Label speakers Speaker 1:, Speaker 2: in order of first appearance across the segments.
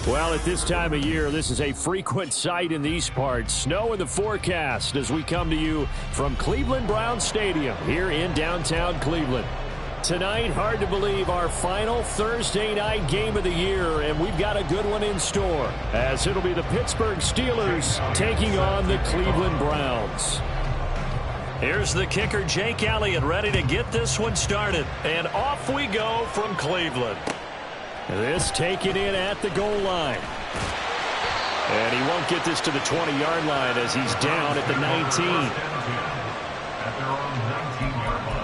Speaker 1: Well, at this time of year, this is a frequent sight in these parts. Snow in the forecast as we come to you from Cleveland Browns Stadium here in downtown Cleveland. Tonight, hard to believe, our final Thursday night game of the year, and we've got a good one in store, as it'll be the Pittsburgh Steelers taking on the Cleveland Browns.
Speaker 2: Here's the kicker, Jake Elliott, ready to get this one started. And off we go from Cleveland.
Speaker 1: This taken in at the goal line. And he won't get this to the 20-yard line as he's down at the 19.
Speaker 3: At their own 19-yard line.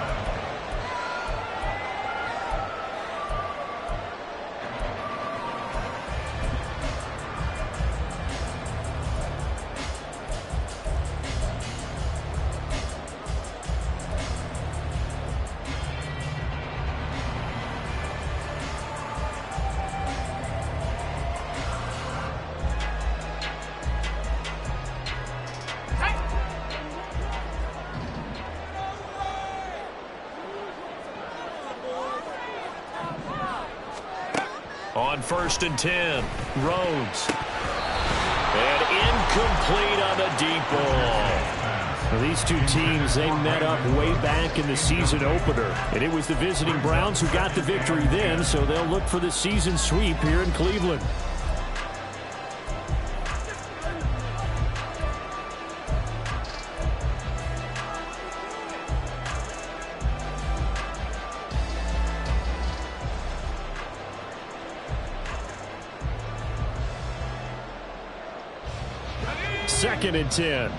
Speaker 2: On 1st and 10, Rhodes. And incomplete on the deep ball.
Speaker 1: Well, these two teams, they met up way back in the season opener. And it was the visiting Browns who got the victory then, so they'll look for the season sweep here in Cleveland. Second and 10.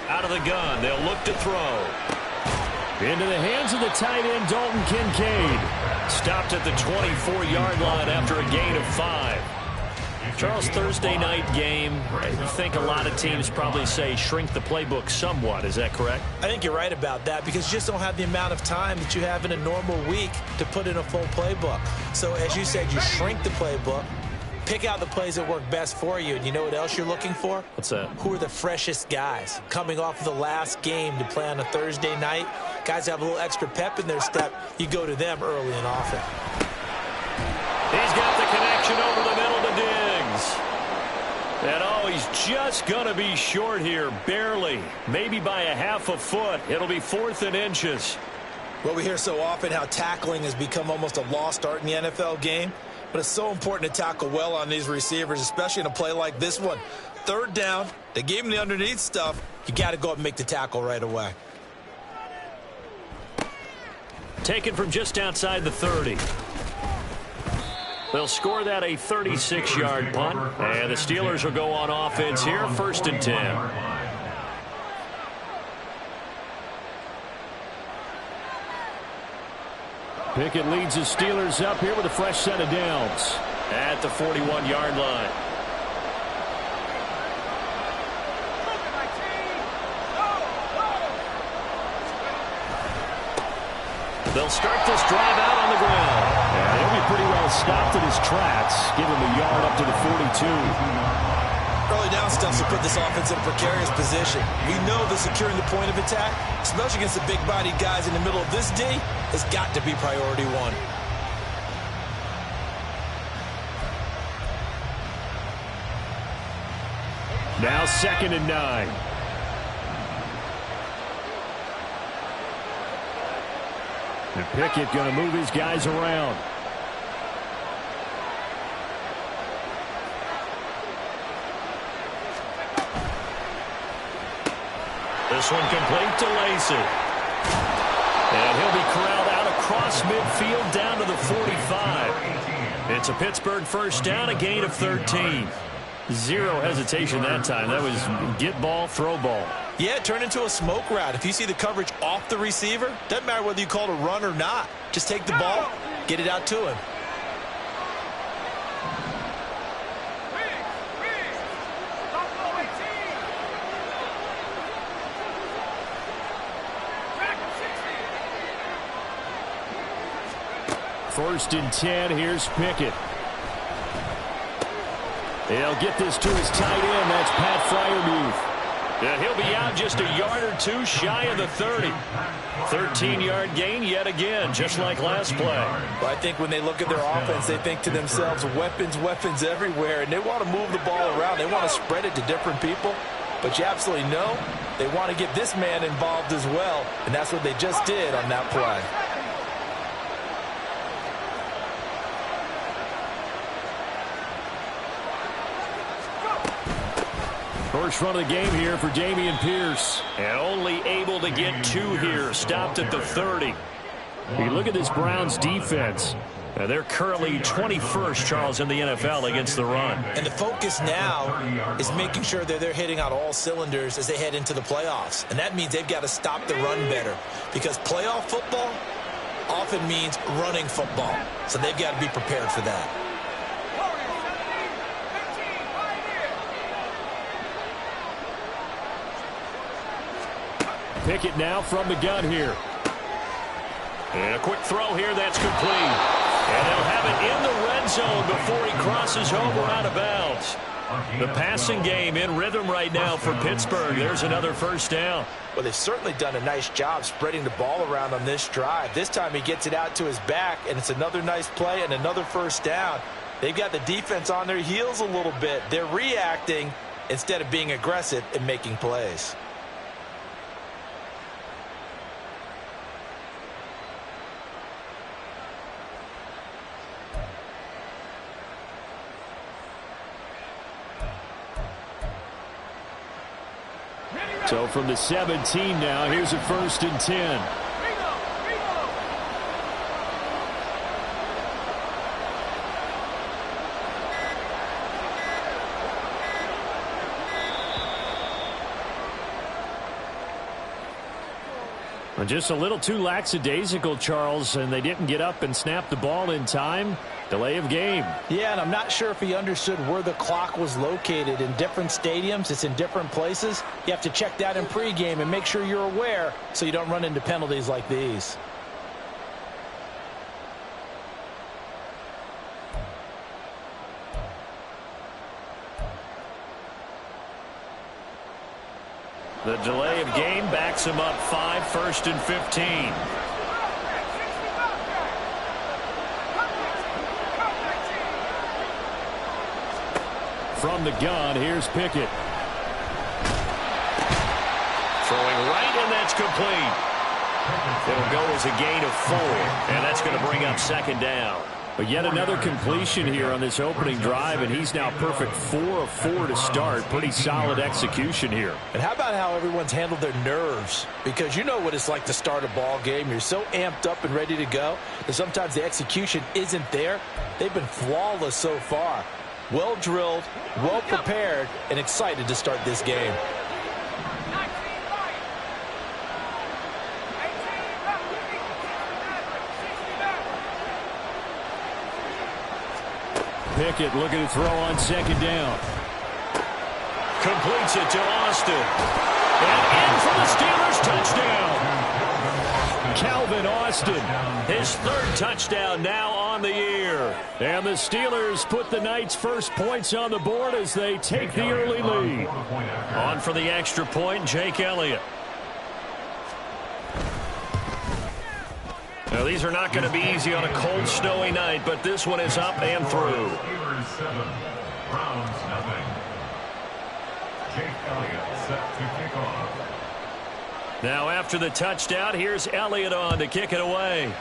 Speaker 2: Out of the gun, they'll look to throw.
Speaker 1: Into the hands of the tight end, Dalton Kincaid.
Speaker 2: Stopped at the 24-yard line after a gain of 5. Charles, Thursday night game, I think a lot of teams probably say shrink the playbook somewhat. Is that correct?
Speaker 4: I think you're right about that because you just don't have the amount of time that you have in a normal week to put in a full playbook. So as you said, you shrink the playbook, pick out the plays that work best for you, and you know what else you're looking for?
Speaker 2: What's that?
Speaker 4: Who are the freshest guys coming off of the last game to play on a Thursday night? Guys have a little extra pep in their step. You go to them early and often.
Speaker 2: He's got the connection over the middle to Diggs. And oh, he's just going to be short here, barely. Maybe by a half a foot. It'll be 4th and inches.
Speaker 4: Well, we hear so often how tackling has become almost a lost art in the NFL game. But it's so important to tackle well on these receivers, especially in a play like this one. 3rd down, they gave him the underneath stuff. You got to go up and make the tackle right away.
Speaker 2: Taken from just outside the 30. They'll score that a 36-yard punt. And the Steelers will go on offense here, 1st and 10.
Speaker 1: Pickett leads the Steelers up here with a fresh set of downs.
Speaker 2: At the 41-yard line. They'll start this drive out on the ground.
Speaker 1: Yeah, he'll be pretty well stopped in his tracks. Give him a yard up to the 42.
Speaker 4: Early down stuff will put this offense in a precarious position. We know that securing the point of attack, especially against the big-bodied guys in the middle of this D, has got to be priority one.
Speaker 1: Now 2nd and 9. And Pickett going to move his guys around.
Speaker 2: This one complete to Lacey. And he'll be corralled out across midfield down to the 45. It's a Pittsburgh 1st down, a gain of 13. Zero hesitation that time. That was get ball, throw ball.
Speaker 4: Yeah, it turned into a smoke route. If you see the coverage off the receiver, doesn't matter whether you call it a run or not. Just take the ball, get it out to him.
Speaker 1: First and 10, here's Pickett. He'll get this to his tight end. That's Pat Freiermuth.
Speaker 2: And he'll be out just a yard or two shy of the 30. 13-yard gain yet again, just like last play.
Speaker 4: Well, I think when they look at their offense, they think to themselves, weapons, weapons everywhere, and they want to move the ball around. They want to spread it to different people. But you absolutely know they want to get this man involved as well, and that's what they just did on that play.
Speaker 1: First run of the game here for Dameon Pierce.
Speaker 2: And only able to get 2 here. Stopped at the 30.
Speaker 1: You look at this Browns defense.
Speaker 2: Now they're currently 21st, Charles, in the NFL against the run.
Speaker 4: And the focus now is making sure that they're hitting on all cylinders as they head into the playoffs. And that means they've got to stop the run better, because playoff football often means running football. So they've got to be prepared for that.
Speaker 1: Pickett now from the gun here.
Speaker 2: And a quick throw here that's complete. And they'll have it in the red zone before he crosses home or out of bounds. The passing game in rhythm right now for Pittsburgh. There's another first down.
Speaker 4: Well, they've certainly done a nice job spreading the ball around on this drive. This time he gets it out to his back, and it's another nice play and another first down. They've got the defense on their heels a little bit. They're reacting instead of being aggressive and making plays.
Speaker 1: So from the 17 now, here's a 1st and 10. Just a little too lackadaisical, Charles, and they didn't get up and snap the ball in time. Delay of game.
Speaker 4: Yeah, and I'm not sure if he understood where the clock was located. In different stadiums, it's in different places. You have to check that in pregame and make sure you're aware so you don't run into penalties like these.
Speaker 2: The delay of game backs him up 5, 1st and 15.
Speaker 1: From the gun, here's Pickett.
Speaker 2: Throwing right, and that's complete. It'll go as a gain of 4, and that's going to bring up 2nd down.
Speaker 1: But yet another completion here on this opening drive, and he's now perfect 4 of 4 to start. Pretty solid execution here.
Speaker 4: And how about how everyone's handled their nerves? Because you know what it's like to start a ball game. You're so amped up and ready to go that sometimes the execution isn't there. They've been flawless so far. Well drilled, well prepared, and excited to start this game.
Speaker 1: Pickett looking to throw on 2nd down.
Speaker 2: Completes it to Austin. And in for the Steelers touchdown.
Speaker 1: Calvin Austin.
Speaker 2: His 3rd touchdown now on the year.
Speaker 1: And the Steelers put the Knights' first points on the board as they take the early lead.
Speaker 2: On for the extra point, Jake Elliott. Now, these are not going to be easy on a cold, snowy night, but this one is up and through.
Speaker 3: Steelers 7, Browns nothing. Jake Elliott set to kick off.
Speaker 2: Now, after the touchdown, here's Elliott on to kick it away.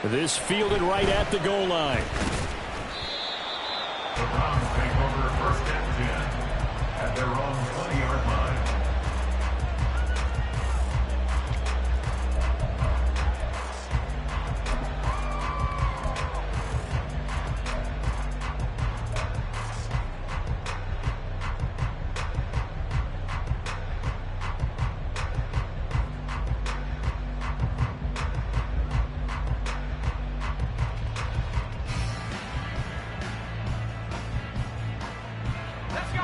Speaker 1: This fielded right at the goal line.
Speaker 3: The Browns take over 1st and 10 at their own 20-yard line.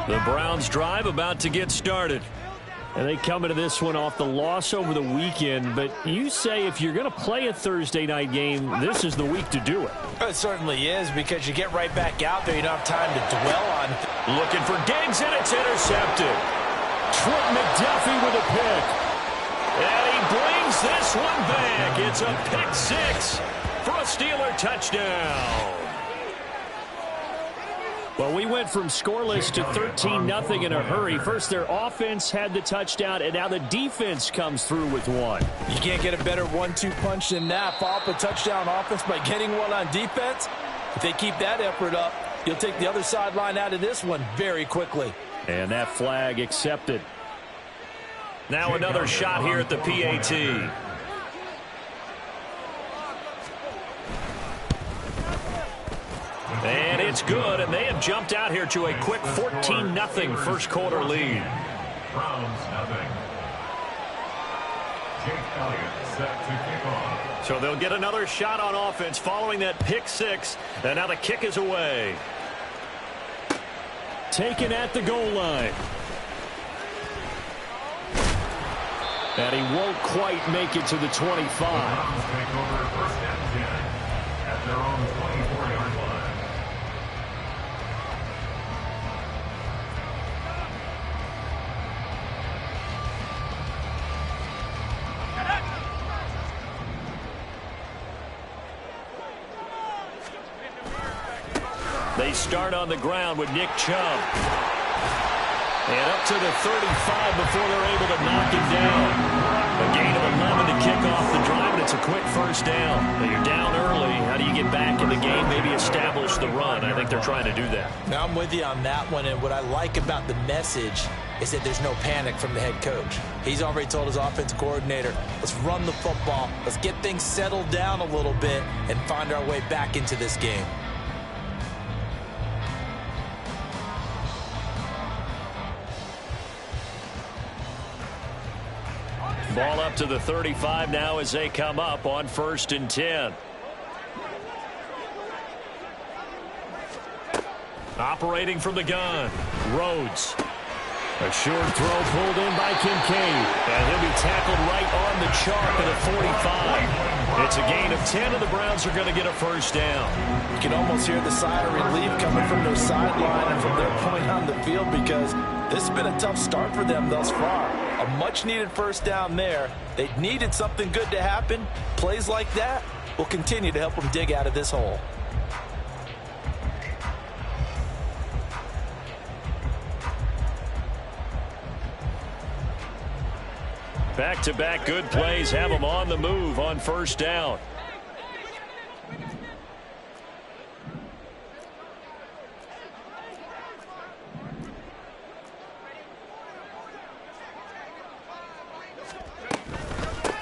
Speaker 2: The Browns drive about to get started.
Speaker 1: And they come into this one off the loss over the weekend, but you say if you're going to play a Thursday night game, this is the week to do it.
Speaker 4: It certainly is, because you get right back out there. You don't have time to dwell on it.
Speaker 2: Looking for Diggs, and it's intercepted. Trent McDuffie with a pick. And he brings this one back. It's a pick six for a Steeler touchdown.
Speaker 1: Well, we went from scoreless to 13-0 in a hurry. First, their offense had the touchdown, and now the defense comes through with one.
Speaker 4: You can't get a better 1-2 punch than that. Follow up a touchdown offense by getting one on defense. If they keep that effort up, you'll take the other sideline out of this one very quickly.
Speaker 1: And that flag accepted.
Speaker 2: Now another shot here at the PAT. And it's good, and they have jumped out here to a quick 14-0 first quarter lead.
Speaker 3: Browns nothing. Jake Elliott set to kick off.
Speaker 2: So they'll get another shot on offense following that pick six, and now the kick is away.
Speaker 1: Taken at the goal line. And he won't quite make it to the 25.
Speaker 3: The Browns take over first and 10 at their own 24-yard line.
Speaker 2: They start on the ground with Nick Chubb. And up to the 35 before they're able to knock him down. A gain of 11 to kick off the drive, and it's a quick first down. Now you're down early. How do you get back in the game, maybe establish the run? I think they're trying to do that.
Speaker 4: Now I'm with you on that one, and what I like about the message is that there's no panic from the head coach. He's already told his offensive coordinator, let's run the football, let's get things settled down a little bit and find our way back into this game.
Speaker 2: Ball up to the 35 now as they come up on 1st and 10. Operating from the gun, Rhodes. A short throw pulled in by Kincaid. And he'll be tackled right on the chalk of the 45. It's a gain of 10, and the Browns are going to get a first down.
Speaker 4: You can almost hear the sigh of relief coming from their sideline and from their point on the field, because this has been a tough start for them thus far. A much-needed first down there. They needed something good to happen. Plays like that will continue to help them dig out of this hole.
Speaker 2: Back-to-back good plays have them on the move on first down.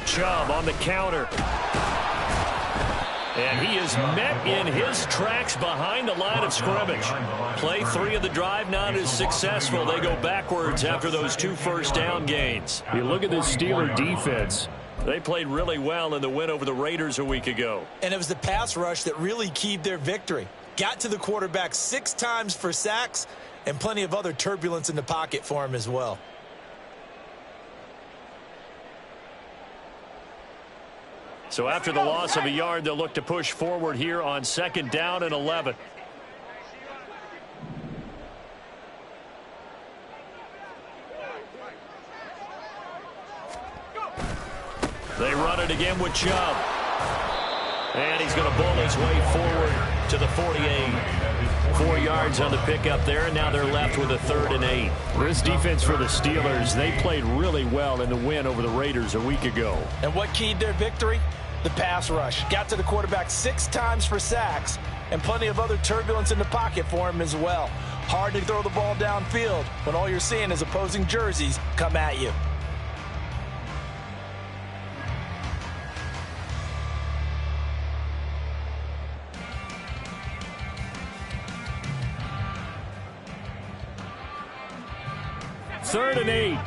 Speaker 2: Chubb on the counter. And he is met in his tracks behind the line of scrimmage. Play 3 of the drive not as successful. They go backwards after those 2 first down gains.
Speaker 1: You look at this Steeler defense.
Speaker 2: They played really well in the win over the Raiders a week ago.
Speaker 4: And it was the pass rush that really keyed their victory. Got to the quarterback 6 times for sacks, and plenty of other turbulence in the pocket for him as well.
Speaker 2: So after the loss of a yard, they'll look to push forward here on 2nd down and 11. They run it again with Chubb. And he's going to bull his way forward to the 48. 4 yards on the pickup there, and now they're left with a 3rd and 8.
Speaker 1: This defense for the Steelers, they played really well in the win over the Raiders a week ago.
Speaker 4: And what keyed their victory? The pass rush. Got to the quarterback 6 times for sacks, and plenty of other turbulence in the pocket for him as well. Hard to throw the ball downfield when all you're seeing is opposing jerseys come at you.
Speaker 1: Third and 8.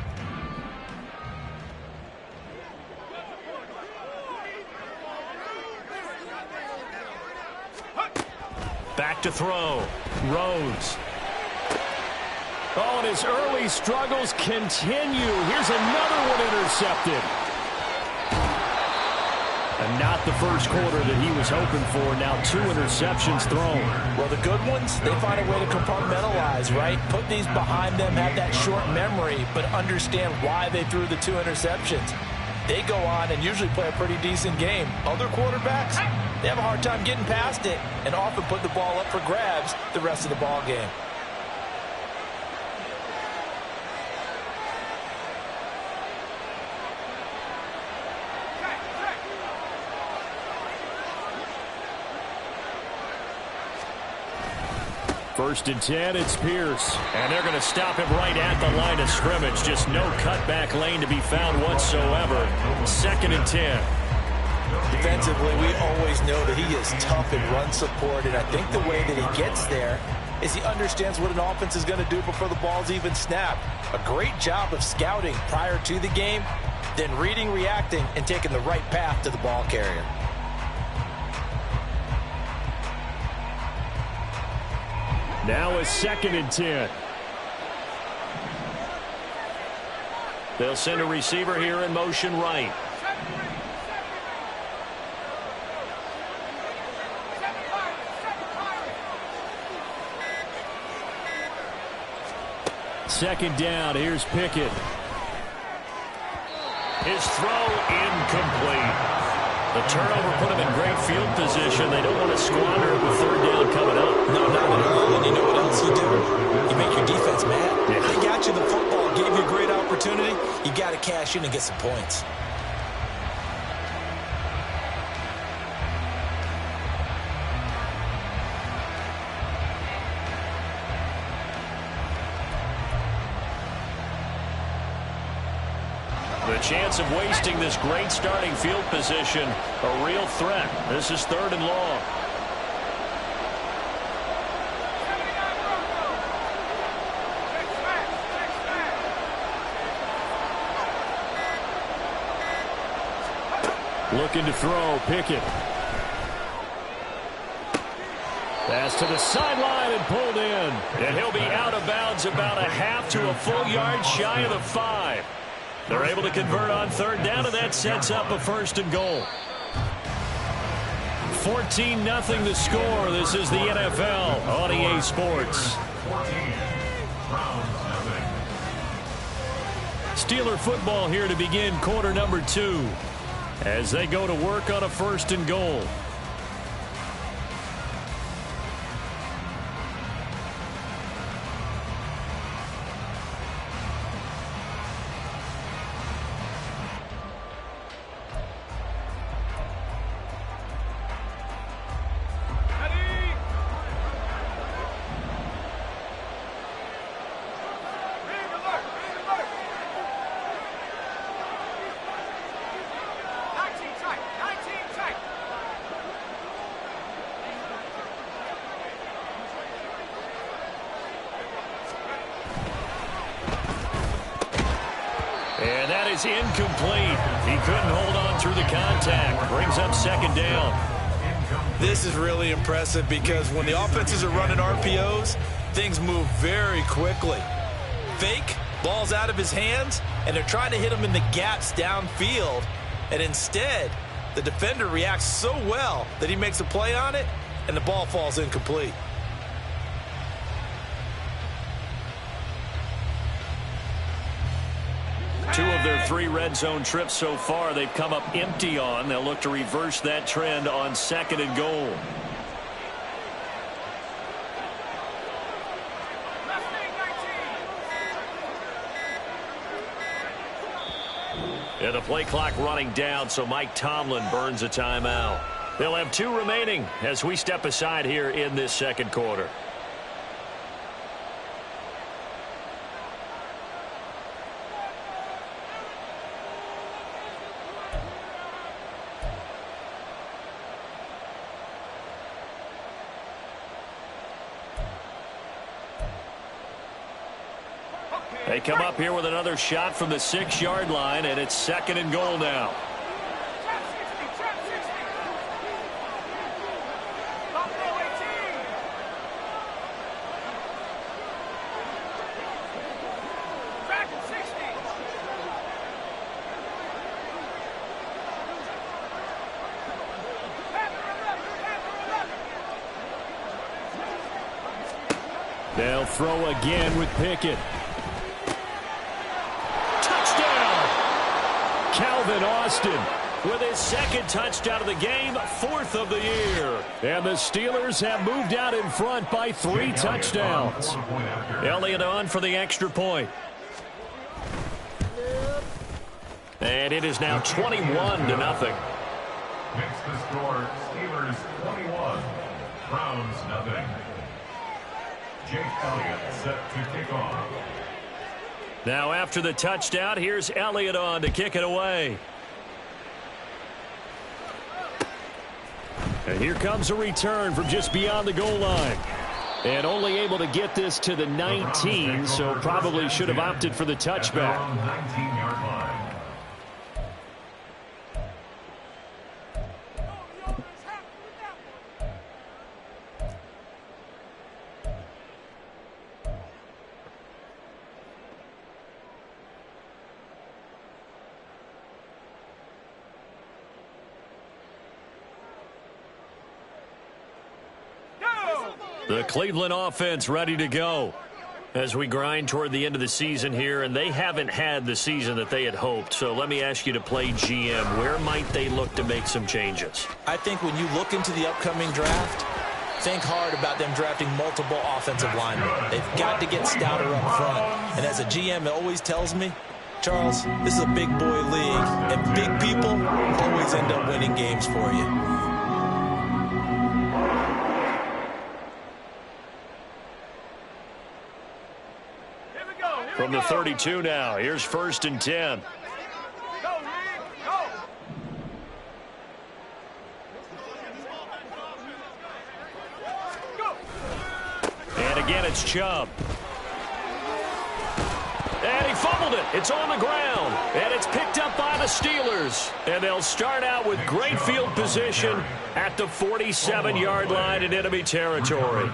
Speaker 2: Back to throw. Rhodes.
Speaker 1: Oh, and his early struggles continue. Here's another one intercepted. And not the first quarter that he was hoping for. Now 2 interceptions thrown.
Speaker 4: Well, the good ones, they find a way to compartmentalize, right? Put these behind them, have that short memory, but understand why they threw the 2 interceptions. They go on and usually play a pretty decent game. Other quarterbacks, they have a hard time getting past it and often put the ball up for grabs the rest of the ball game.
Speaker 1: First and 10, it's Pierce. And they're going to stop him right at the line of scrimmage. Just no cutback lane to be found whatsoever. 2nd and 10.
Speaker 4: Defensively, we always know that he is tough in run support, and I think the way that he gets there is he understands what an offense is going to do before the ball's even snapped. A great job of scouting prior to the game, then reading, reacting, and taking the right path to the ball carrier.
Speaker 1: Now a 2nd and 10. They'll send a receiver here in motion right. Second down, here's Pickett.
Speaker 2: His throw incomplete. The turnover put him in great field position. They don't want to squander it with 3rd down coming up.
Speaker 4: No, not at all. And you know what else you do? You make your defense mad.
Speaker 2: Yeah.
Speaker 4: They got you the football, gave you a great opportunity. You got to cash in and get some points.
Speaker 2: The chance of wasting this great starting field position, a real threat. This is 3rd and long.
Speaker 1: Looking to throw, Pickett. Pass to the sideline and pulled in.
Speaker 2: And he'll be out of bounds about a half to a full yard shy of the 5. They're able to convert on 3rd down, and that sets up a 1st and goal. 14-0 the score. This is the NFL on EA Sports. Steeler football here to begin quarter number 2 as they go to work on a 1st and goal. And that is incomplete. He couldn't hold on through the contact. Brings up 2nd down.
Speaker 4: This is really impressive because when the offenses are running RPOs, things move very quickly. Fake, ball's out of his hands, and they're trying to hit him in the gaps downfield. And instead, the defender reacts so well that he makes a play on it, and the ball falls incomplete.
Speaker 2: Two of their 3 red zone trips so far, they've come up empty on. They'll look to reverse that trend on 2nd and goal. And the play clock running down, so Mike Tomlin burns a timeout. They'll have 2 remaining as we step aside here in this 2nd quarter. They come up here with another shot from the 6-yard line, and it's 2nd and goal now.
Speaker 1: They'll throw again with Pickett. Touchdown! Calvin Austin with his second touchdown of the game, 4th of the year. And the Steelers have moved out in front by 3 touchdowns.
Speaker 2: Elliott on for the extra point. And it is now 21-0.
Speaker 3: Makes the score Steelers 21, Browns nothing. Jake Elliott set to kick off.
Speaker 2: Now after the touchdown, here's Elliott on to kick it away.
Speaker 1: And here comes a return from just beyond the goal line. And only able to get this to the 19, so probably should have opted for the touchback.
Speaker 3: 19-yard line.
Speaker 2: The Cleveland offense ready to go as we grind toward the end of the season here, and they haven't had the season that they had hoped. So let me ask you to play GM. Where might they look to make some changes?
Speaker 4: I think when you look into the upcoming draft, think hard about them drafting multiple offensive linemen. They've got to get stouter up front. And as a GM, it always tells me, Charles, this is a big boy league, and big people always end up winning games for you.
Speaker 2: From the 32 now, here's 1st and 10. And again, it's Chubb. And he fumbled it. It's on the ground. And it's picked up by the Steelers. And they'll start out with great field position at the 47-yard line in enemy territory.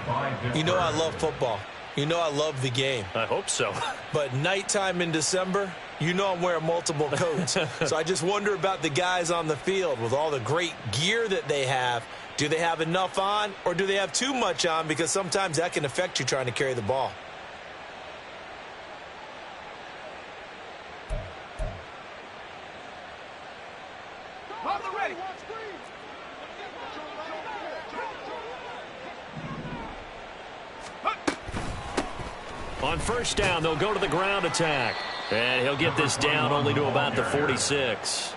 Speaker 4: You know I love football. You know I love the game.
Speaker 2: I hope so.
Speaker 4: But nighttime in December, you know I'm wearing multiple coats. So I just wonder about the guys on the field with all the great gear that they have. Do they have enough on, or do they have too much on? Because sometimes that can affect you trying to carry the ball.
Speaker 2: On 1st down, they'll go to the ground attack. And he'll get this down only to about the 46.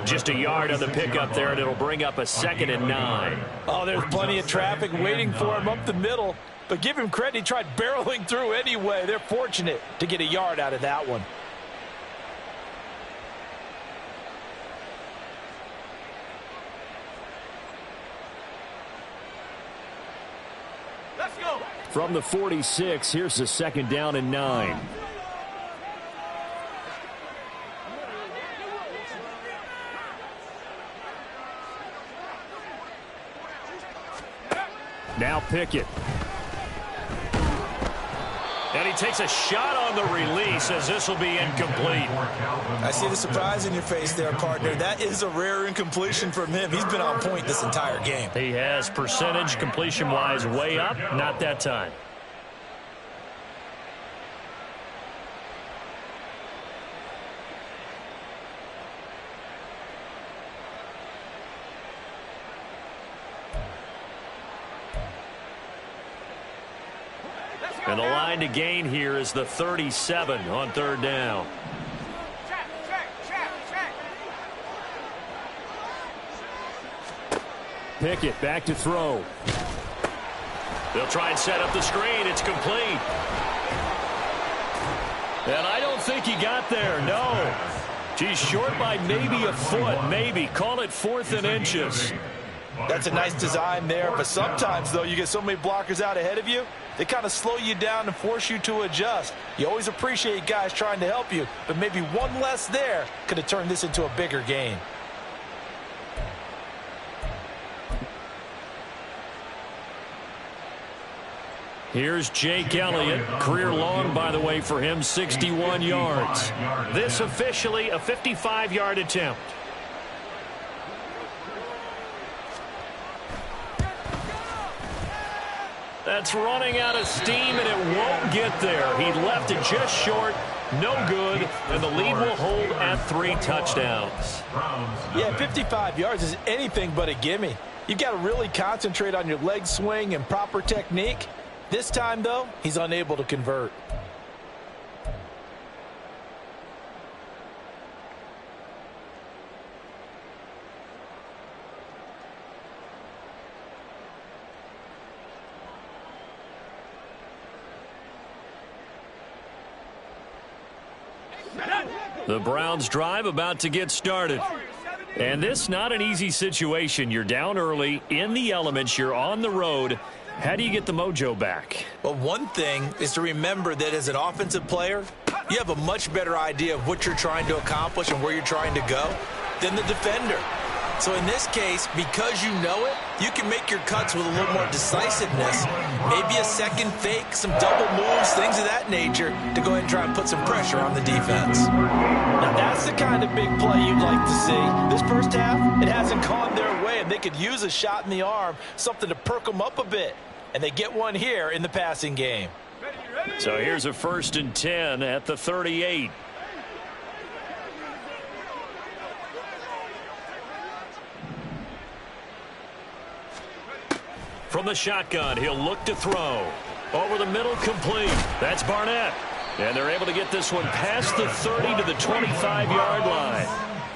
Speaker 2: Just a yard on the pickup there, and it'll bring up a 2nd and 9.
Speaker 4: Oh, there's plenty of traffic waiting for him up the middle. But give him credit, he tried barreling through anyway. They're fortunate to get a yard out of that one.
Speaker 1: From the 46, here's the 2nd down and 9. Now Pickett.
Speaker 2: And he takes a shot on the release as this will be incomplete.
Speaker 4: I see the surprise in your face there, partner. That is a rare incompletion from him. He's been on point this entire game.
Speaker 2: He has percentage completion-wise way up. Not that time. And the line to gain here is the 37 on 3rd down.
Speaker 1: Pickett back to throw.
Speaker 2: They'll try and set up the screen. It's complete. And I don't think he got there, no. He's short by maybe a foot, maybe. Call it 4th and inches.
Speaker 4: That's a nice design there, but sometimes, though, you get so many blockers out ahead of you, they kind of slow you down and force you to adjust. You always appreciate guys trying to help you, but maybe one less there could have turned this into a bigger game.
Speaker 2: Here's Jake Elliott. Career long, by the way, for him, 61 yards. This officially a 55-yard attempt. That's running out of steam, and it won't get there. He left it just short. No good, and the lead will hold at 3 touchdowns.
Speaker 4: Yeah, 55 yards is anything but a gimme. You've got to really concentrate on your leg swing and proper technique. This time, though, he's unable to convert.
Speaker 2: The Browns drive about to get started. And this not an easy situation. You're down early, in the elements, you're on the road. How do you get the mojo back?
Speaker 4: Well, one thing is to remember that as an offensive player, you have a much better idea of what you're trying to accomplish and where you're trying to go than the defender. So in this case, because you know it, you can make your cuts with a little more decisiveness. Maybe a second fake, some double moves, things of that nature to go ahead and try and put some pressure on the defense. Now that's the kind of big play you'd like to see. This first half, it hasn't gone their way, and they could use a shot in the arm, something to perk them up a bit. And they get one here in the passing game.
Speaker 2: So here's a 1st and 10 at the 38. From the shotgun, he'll look to throw. Over the middle, complete. That's Barnett. And they're able to get this one past the 30 to the 25-yard line.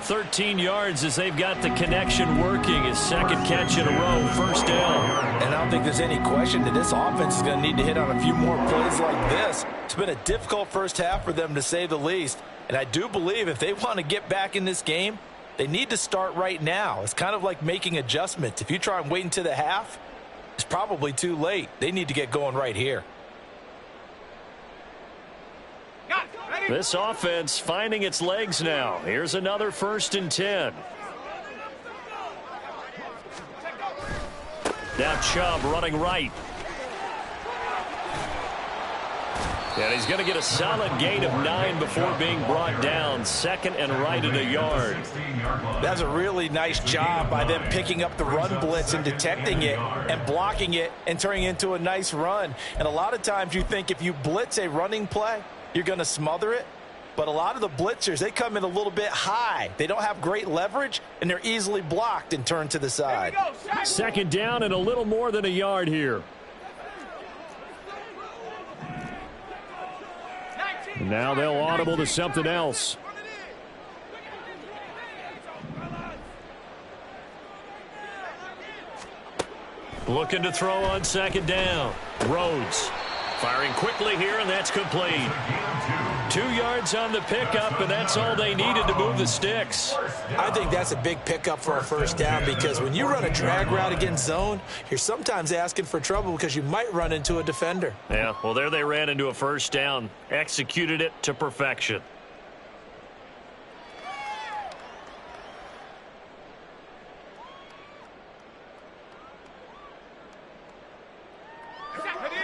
Speaker 2: 13 yards as they've got the connection working. His second catch in a row, 1st down.
Speaker 4: And I don't think there's any question that this offense is going to need to hit on a few more plays like this. It's been a difficult first half for them, to say the least. And I do believe if they want to get back in this game, they need to start right now. It's kind of like making adjustments. If you try and wait until the half, it's probably too late. They need to get going right here.
Speaker 2: This offense finding its legs now. Here's another 1st and 10. Now Chubb running right. And he's going to get a solid gain of 9 before being brought down. 2nd and right at a yard.
Speaker 4: That's a really nice job by them picking up the run blitz and detecting it and blocking it and turning it into a nice run. And a lot of times you think if you blitz a running play, you're going to smother it. But a lot of the blitzers, they come in a little bit high. They don't have great leverage, and they're easily blocked and turned to the side.
Speaker 1: 2nd down and a little more than a yard here. Now they'll audible to something else.
Speaker 2: Looking to throw on 2nd down. Rhodes firing quickly here, and that's complete. 2 yards on the pickup, and that's all they needed to move the sticks.
Speaker 4: I think that's a big pickup for a 1st down, because when you run a drag route against zone, you're sometimes asking for trouble because you might run into a defender.
Speaker 2: Yeah, well, there they ran into a 1st down. Executed it to perfection.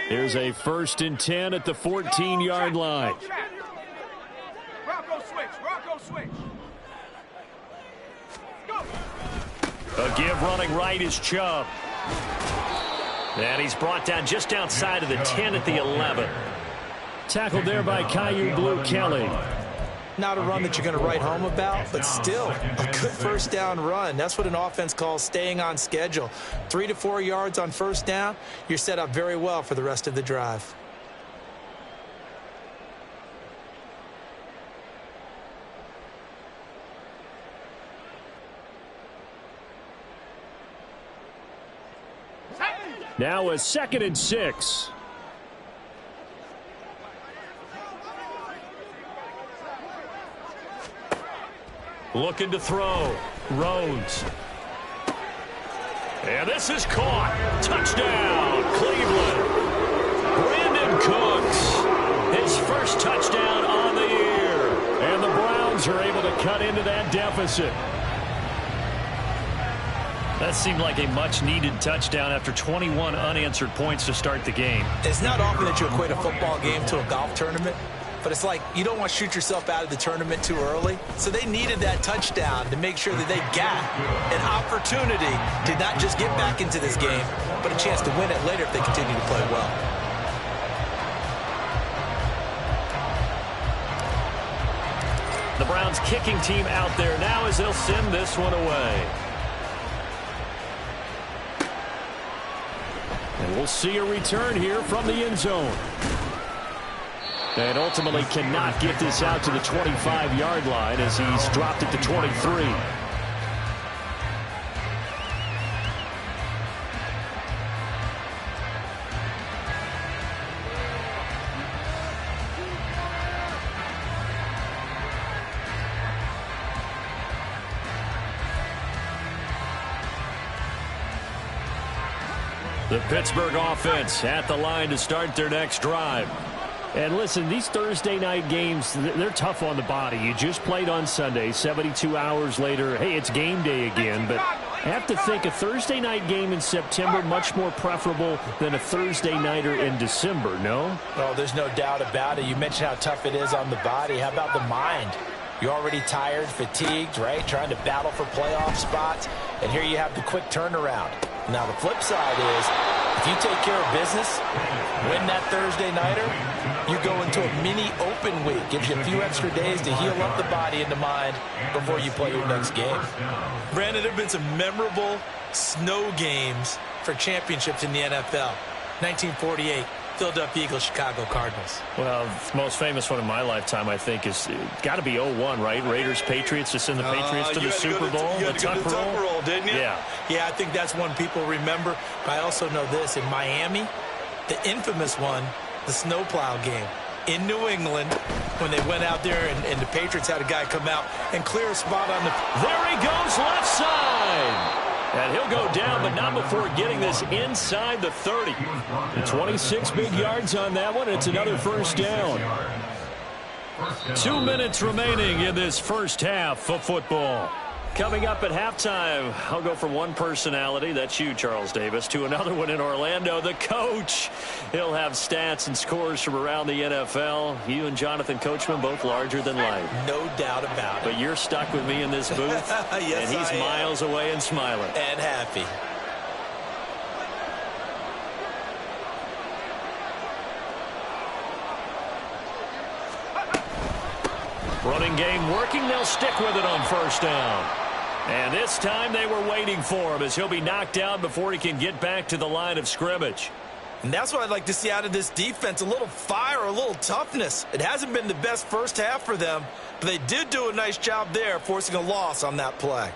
Speaker 1: Here's a 1st and 10 at the 14-yard line.
Speaker 2: A give running right is Chubb. And he's brought down just outside of the 10 at the 11.
Speaker 1: Tackled there by Caillou Blue Kelly.
Speaker 4: Not a run that you're going to write home about, but still a good 1st down run. That's what an offense calls staying on schedule. 3 to 4 yards on 1st down, you're set up very well for the rest of the drive.
Speaker 1: Now a 2nd and 6.
Speaker 2: Looking to throw. Rhodes. And this is caught. Touchdown, Cleveland. Brandon Cooks. His 1st touchdown on the year.
Speaker 1: And the Browns are able to cut into that deficit.
Speaker 2: That seemed like a much-needed touchdown after 21 unanswered points to start the game.
Speaker 4: It's not often that you equate a football game to a golf tournament, but it's like you don't want to shoot yourself out of the tournament too early. So they needed that touchdown to make sure that they got an opportunity to not just get back into this game, but a chance to win it later if they continue to play well.
Speaker 1: The Browns kicking team out there now as they'll send this one away. And we'll see a return here from the end zone. And ultimately cannot get this out to the 25-yard line as he's dropped it to 23. The Pittsburgh offense at the line to start their next drive. And listen, these Thursday night games, they're tough on the body. You just played on Sunday, 72 hours later. Hey, it's game day again. But I have to think a Thursday night game in September much more preferable than a Thursday nighter in December, no?
Speaker 4: Oh, there's no doubt about it. You mentioned how tough it is on the body. How about the mind? You're already tired, fatigued, right? Trying to battle for playoff spots. And here you have the quick turnaround. Now, the flip side is, if you take care of business, win that Thursday nighter, you go into a mini open week. Gives you a few extra days to heal up the body and the mind before you play your next game. Brandon, there have been some memorable snow games for championships in the NFL. 1948. Philadelphia Eagles, Chicago Cardinals.
Speaker 2: Well, the most famous one in my lifetime, I think, is got to be 0-1, right? Raiders, Patriots, to send the Patriots to the Super Bowl.
Speaker 4: You had to go to the Tuck roll, didn't you?
Speaker 2: Yeah.
Speaker 4: Yeah, I think that's one people remember. But I also know this. In Miami, the infamous one, the snowplow game. In New England, when they went out there and the Patriots had a guy come out and clear a spot on the...
Speaker 1: There he goes, left side. And he'll go down, but not before getting this inside the 30. 26 big yards on that one. It's another first down. 2 minutes remaining in this first half of football. Coming up at halftime, I'll go from one personality, that's you, Charles Davis, to another one in Orlando, the coach. He'll have stats and scores from around the NFL. You and Jonathan Coachman, both larger than life.
Speaker 4: No doubt about it.
Speaker 1: But you're stuck with me in this booth,
Speaker 4: yes,
Speaker 1: and he's miles away and smiling.
Speaker 4: And happy.
Speaker 1: Running game working. They'll stick with it on first down. And this time they were waiting for him as he'll be knocked down before he can get back to the line of scrimmage.
Speaker 4: And that's what I'd like to see out of this defense, a little fire, a little toughness. It hasn't been the best first half for them, but they did do a nice job there, forcing a loss on that play.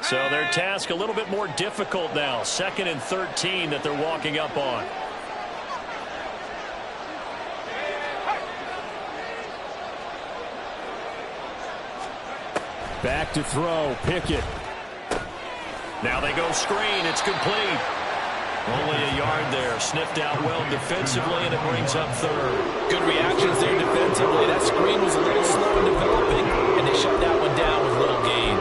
Speaker 1: So their task a little bit more difficult now. 2nd and 13 that they're walking up on. Back to throw. Pickett. Now they go screen. It's complete. Only a yard there. Sniffed out well defensively, and it brings up 3rd.
Speaker 4: Good reactions there defensively. That screen was a little slow in developing, and they shut that one down with little gain.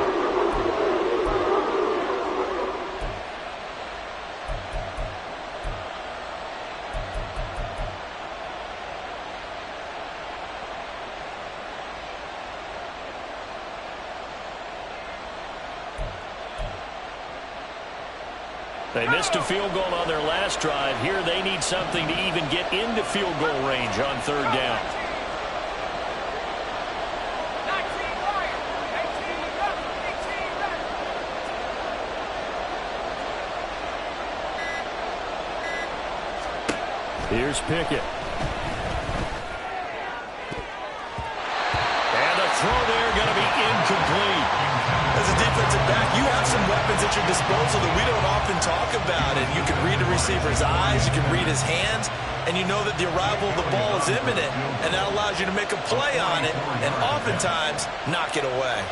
Speaker 1: They missed a field goal on their last drive. Here they need something to even get into field goal range on 3rd down. Here's Pickett. And the throw there going to be incomplete.
Speaker 4: As a defensive back, you have some weapons at your disposal that we don't often talk about. And you can read a receiver's eyes, you can read his hands, and you know that the arrival of the ball is imminent, and that allows you to make a play on it and oftentimes knock it away.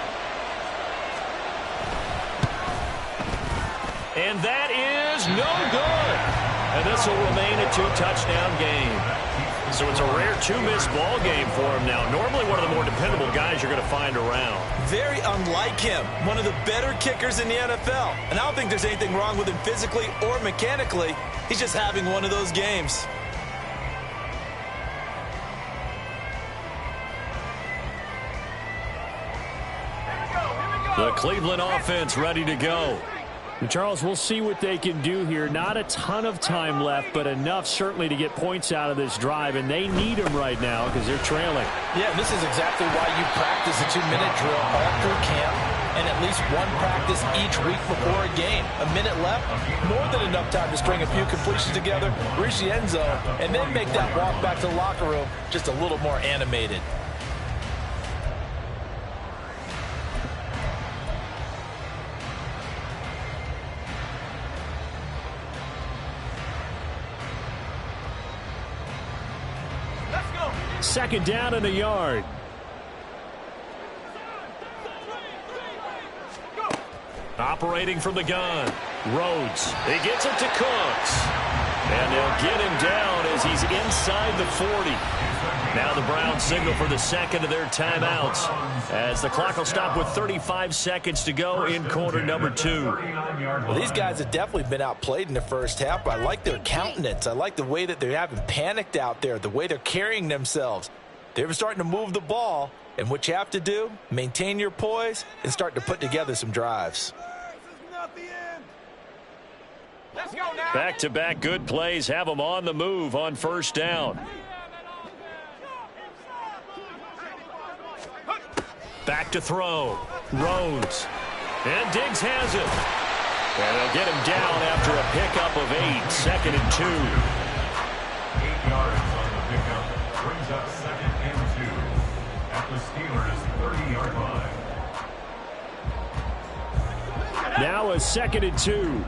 Speaker 1: And that is no good. And this will remain a 2-touchdown game.
Speaker 2: so it's a rare two-miss ball game for him now. Normally one of the more dependable guys you're going to find around.
Speaker 4: Very unlike him. One of the better kickers in the NFL. And I don't think there's anything wrong with him physically or mechanically. He's just having one of those games.
Speaker 2: The Cleveland offense ready to go.
Speaker 1: And Charles, we'll see what they can do here. Not a ton of time left, but enough certainly to get points out of this drive, and they need them right now because they're trailing.
Speaker 4: Yeah, this is exactly why you practice a 2-minute drill all through camp and at least one practice each week before a game. A minute left, more than enough time to string a few completions together, reach the end zone, and then make that walk back to the locker room just a little more animated.
Speaker 1: Second down and a yard.
Speaker 2: Operating from the gun. Rhodes. He gets it to Cooks. And they'll get him down as he's inside the 40. Now the Browns signal for the second of their timeouts as the clock will stop with 35 seconds to go in quarter number 2.
Speaker 4: Well, these guys have definitely been outplayed in the first half, but I like their countenance. I like the way that they haven't panicked out there, the way they're carrying themselves. They're starting to move the ball, and what you have to do, maintain your poise and start to put together some drives.
Speaker 2: Back-to-back good plays have them on the move on first down. Back to throw. Rhodes. And Diggs has it. And they'll get him down after a pickup of 8. Second and 2.
Speaker 3: 8 yards on the pickup. Brings up second and 2 at the Steelers' 30-yard line.
Speaker 1: Now a second and 2.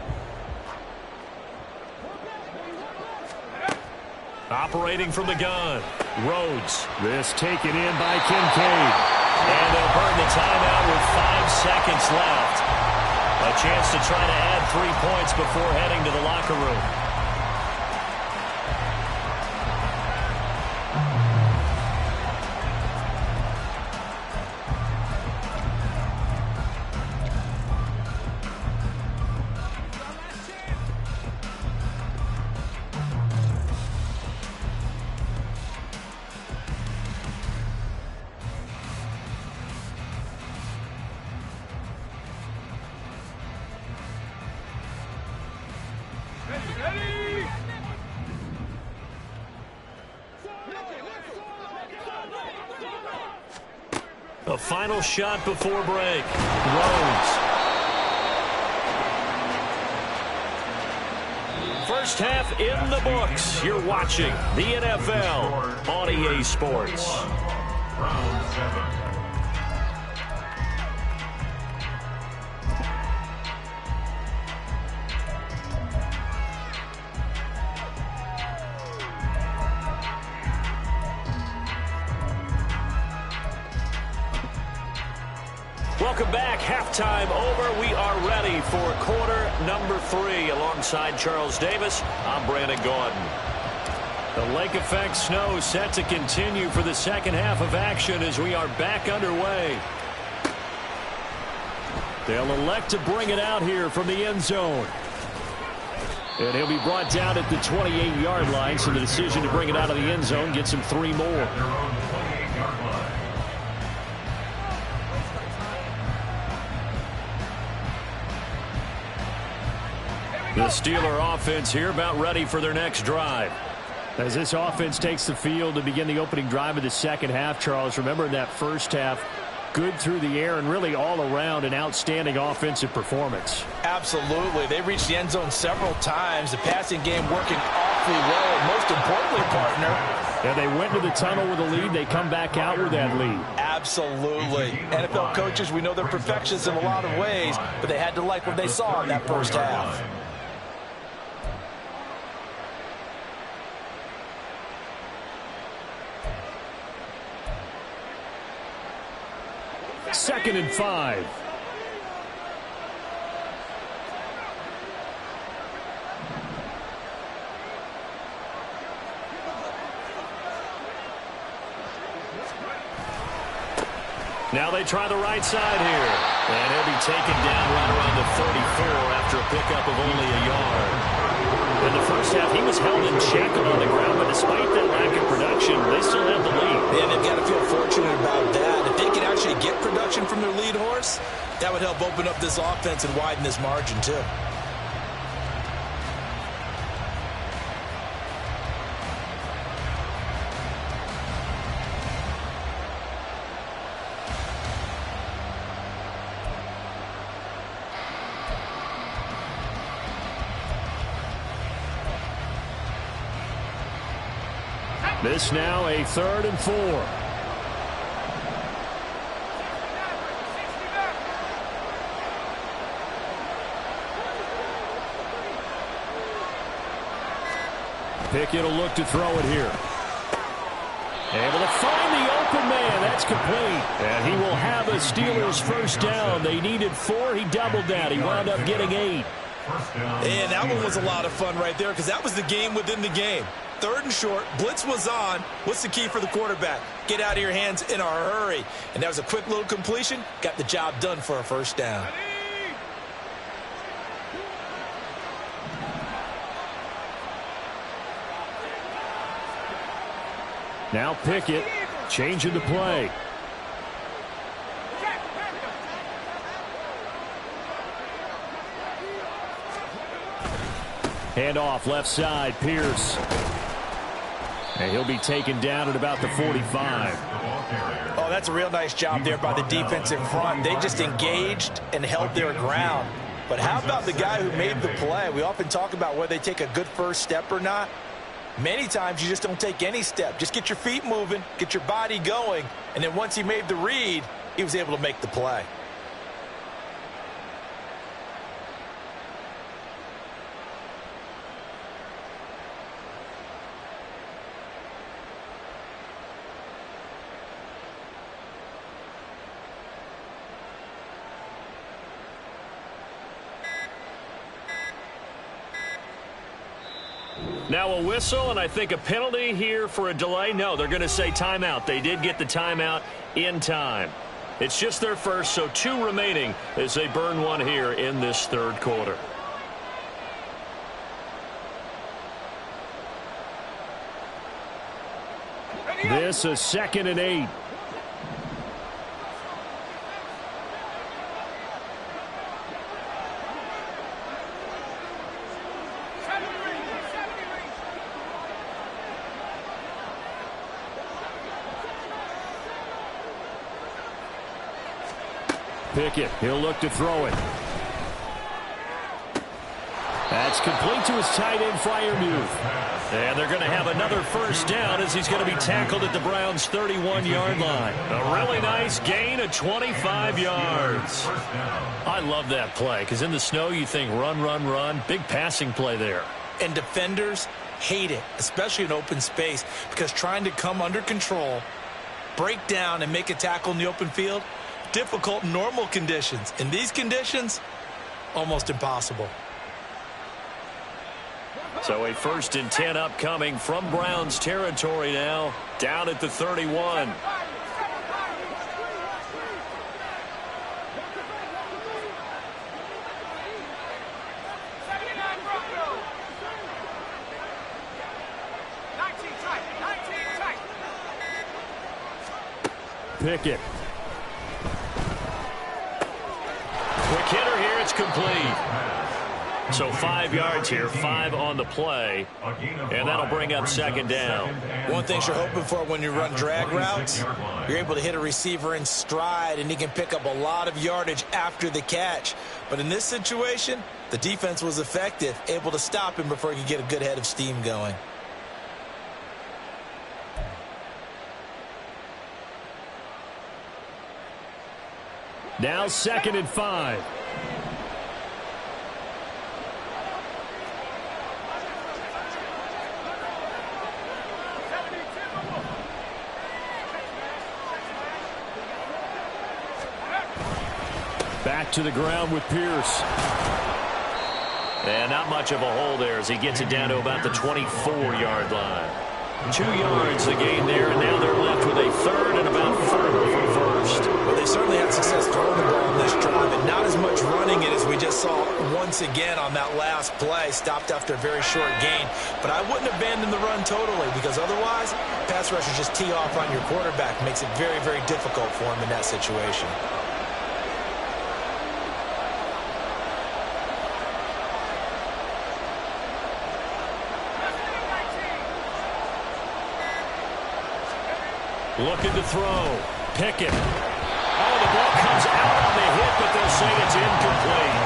Speaker 2: Operating from the gun. Rhodes.
Speaker 1: This taken in by Kincaid.
Speaker 2: And they'll burn the timeout with 5 seconds left. A chance to try to add 3 points before heading to the locker room. A final shot before break. Rhodes. First half in the books. You're watching the NFL on EA Sports.
Speaker 3: Round 7.
Speaker 2: Welcome back. Halftime over. We are ready for quarter number 3. Alongside Charles Davis, I'm Brandon Gordon. The lake effect snow set to continue for the second half of action as we are back underway. They'll elect to bring it out here from the end zone. And he'll be brought down at the 28-yard line, so the decision to bring it out of the end zone gets him 3 more. The Steeler offense here about ready for their next drive.
Speaker 1: As this offense takes the field to begin the opening drive of the second half, Charles, remember in that first half, good through the air and really all around an outstanding offensive performance.
Speaker 4: Absolutely. They reached the end zone several times. The passing game working awfully well. And most importantly, partner,
Speaker 1: and they went to the tunnel with a lead. They come back out with that lead.
Speaker 4: Absolutely. NFL coaches, we know they're perfectionists in a lot of ways, but they had to like what they saw in that first half.
Speaker 1: Second and 5.
Speaker 2: Now they try the right side here. And he'll be taken down right around the 34 after a pickup of only a yard. In the first half, he was held in check on the ground, but despite that lack of production, they still have the lead.
Speaker 4: Yeah, they've got to feel fortunate about that. If they can actually get production from their lead horse, that would help open up this offense and widen this margin, too.
Speaker 1: This now a 3rd and 4. Pickett will look to throw it here. Able to find the open man. That's complete. And he will have a Steelers first down. They needed 4. He doubled that. He wound up getting 8.
Speaker 4: And that one was a lot of fun right there because that was the game within the game. 3rd and short. Blitz was on. What's the key for the quarterback? Get out of your hands in a hurry. And that was a quick little completion. Got the job done for a first down.
Speaker 1: Now Pickett changing the play. Handoff left side, Pierce. And he'll be taken down at about the 45.
Speaker 4: Oh, that's a real nice job there by the defensive front. They just engaged and held their ground. But how about the guy who made the play? We often talk about whether they take a good first step or not. Many times you just don't take any step. Just get your feet moving, get your body going, and then once he made the read, he was able to make the play.
Speaker 2: Now a whistle, and I think a penalty here for a delay. No, they're going to say timeout. They did get the timeout in time. It's just their first, so 2 remaining as they burn 1 here in this 3rd quarter.
Speaker 1: This is 2nd and 8. Pickett, he'll look to throw it. That's complete to his tight end, Freiermuth.
Speaker 2: And they're going to have another first down as he's going to be tackled at the Browns' 31-yard line. A really nice gain of 25 yards. I love that play because in the snow you think run, run, run. Big passing play there.
Speaker 4: And defenders hate it, especially in open space, because trying to come under control, break down, and make a tackle in the open field, difficult in normal conditions. In these conditions, almost impossible.
Speaker 2: So a 1st and 10 upcoming from Browns territory now, down at the 31.
Speaker 1: Pickett.
Speaker 2: Quick hitter here, it's complete. So 5 yards here, 5 on the play, and that'll bring up 2nd down.
Speaker 4: One thing you're hoping for when you run drag routes, you're able to hit a receiver in stride, and he can pick up a lot of yardage after the catch. But in this situation, the defense was effective, able to stop him before he could get a good head of steam going.
Speaker 1: Now 2nd and 5. Back to the ground with Pierce.
Speaker 2: And not much of a hole there as he gets it down to about the 24-yard line. 2 yards the gain there, and now they're left with a 3rd and about 4 for first.
Speaker 4: Well, they once again on that last play. Stopped after a very short gain. But I wouldn't abandon the run totally, because otherwise, pass rushers just tee off on your quarterback. Makes it very, very difficult for him in that situation.
Speaker 1: Looking to throw. Pickett. Oh, the ball comes out on the hit, but they'll say it's incomplete.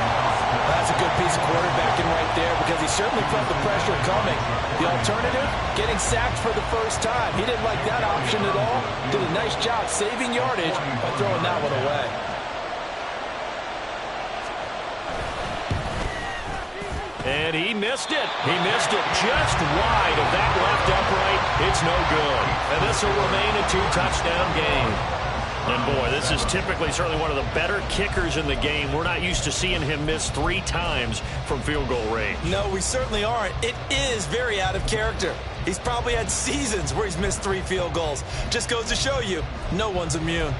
Speaker 4: That's a good piece of quarterbacking right there, because he certainly felt the pressure coming. The alternative, getting sacked for the first time. He didn't like that option at all. Did a nice job saving yardage by throwing that one away.
Speaker 1: And he missed it. He missed it just wide of that left upright. It's no good. And this will remain a 2-touchdown game. And boy, this is typically certainly one of the better kickers in the game. We're not used to seeing him miss 3 times from field goal range.
Speaker 4: No, we certainly aren't. It is very out of character. He's probably had seasons where he's missed 3 field goals. Just goes to show you, no one's immune.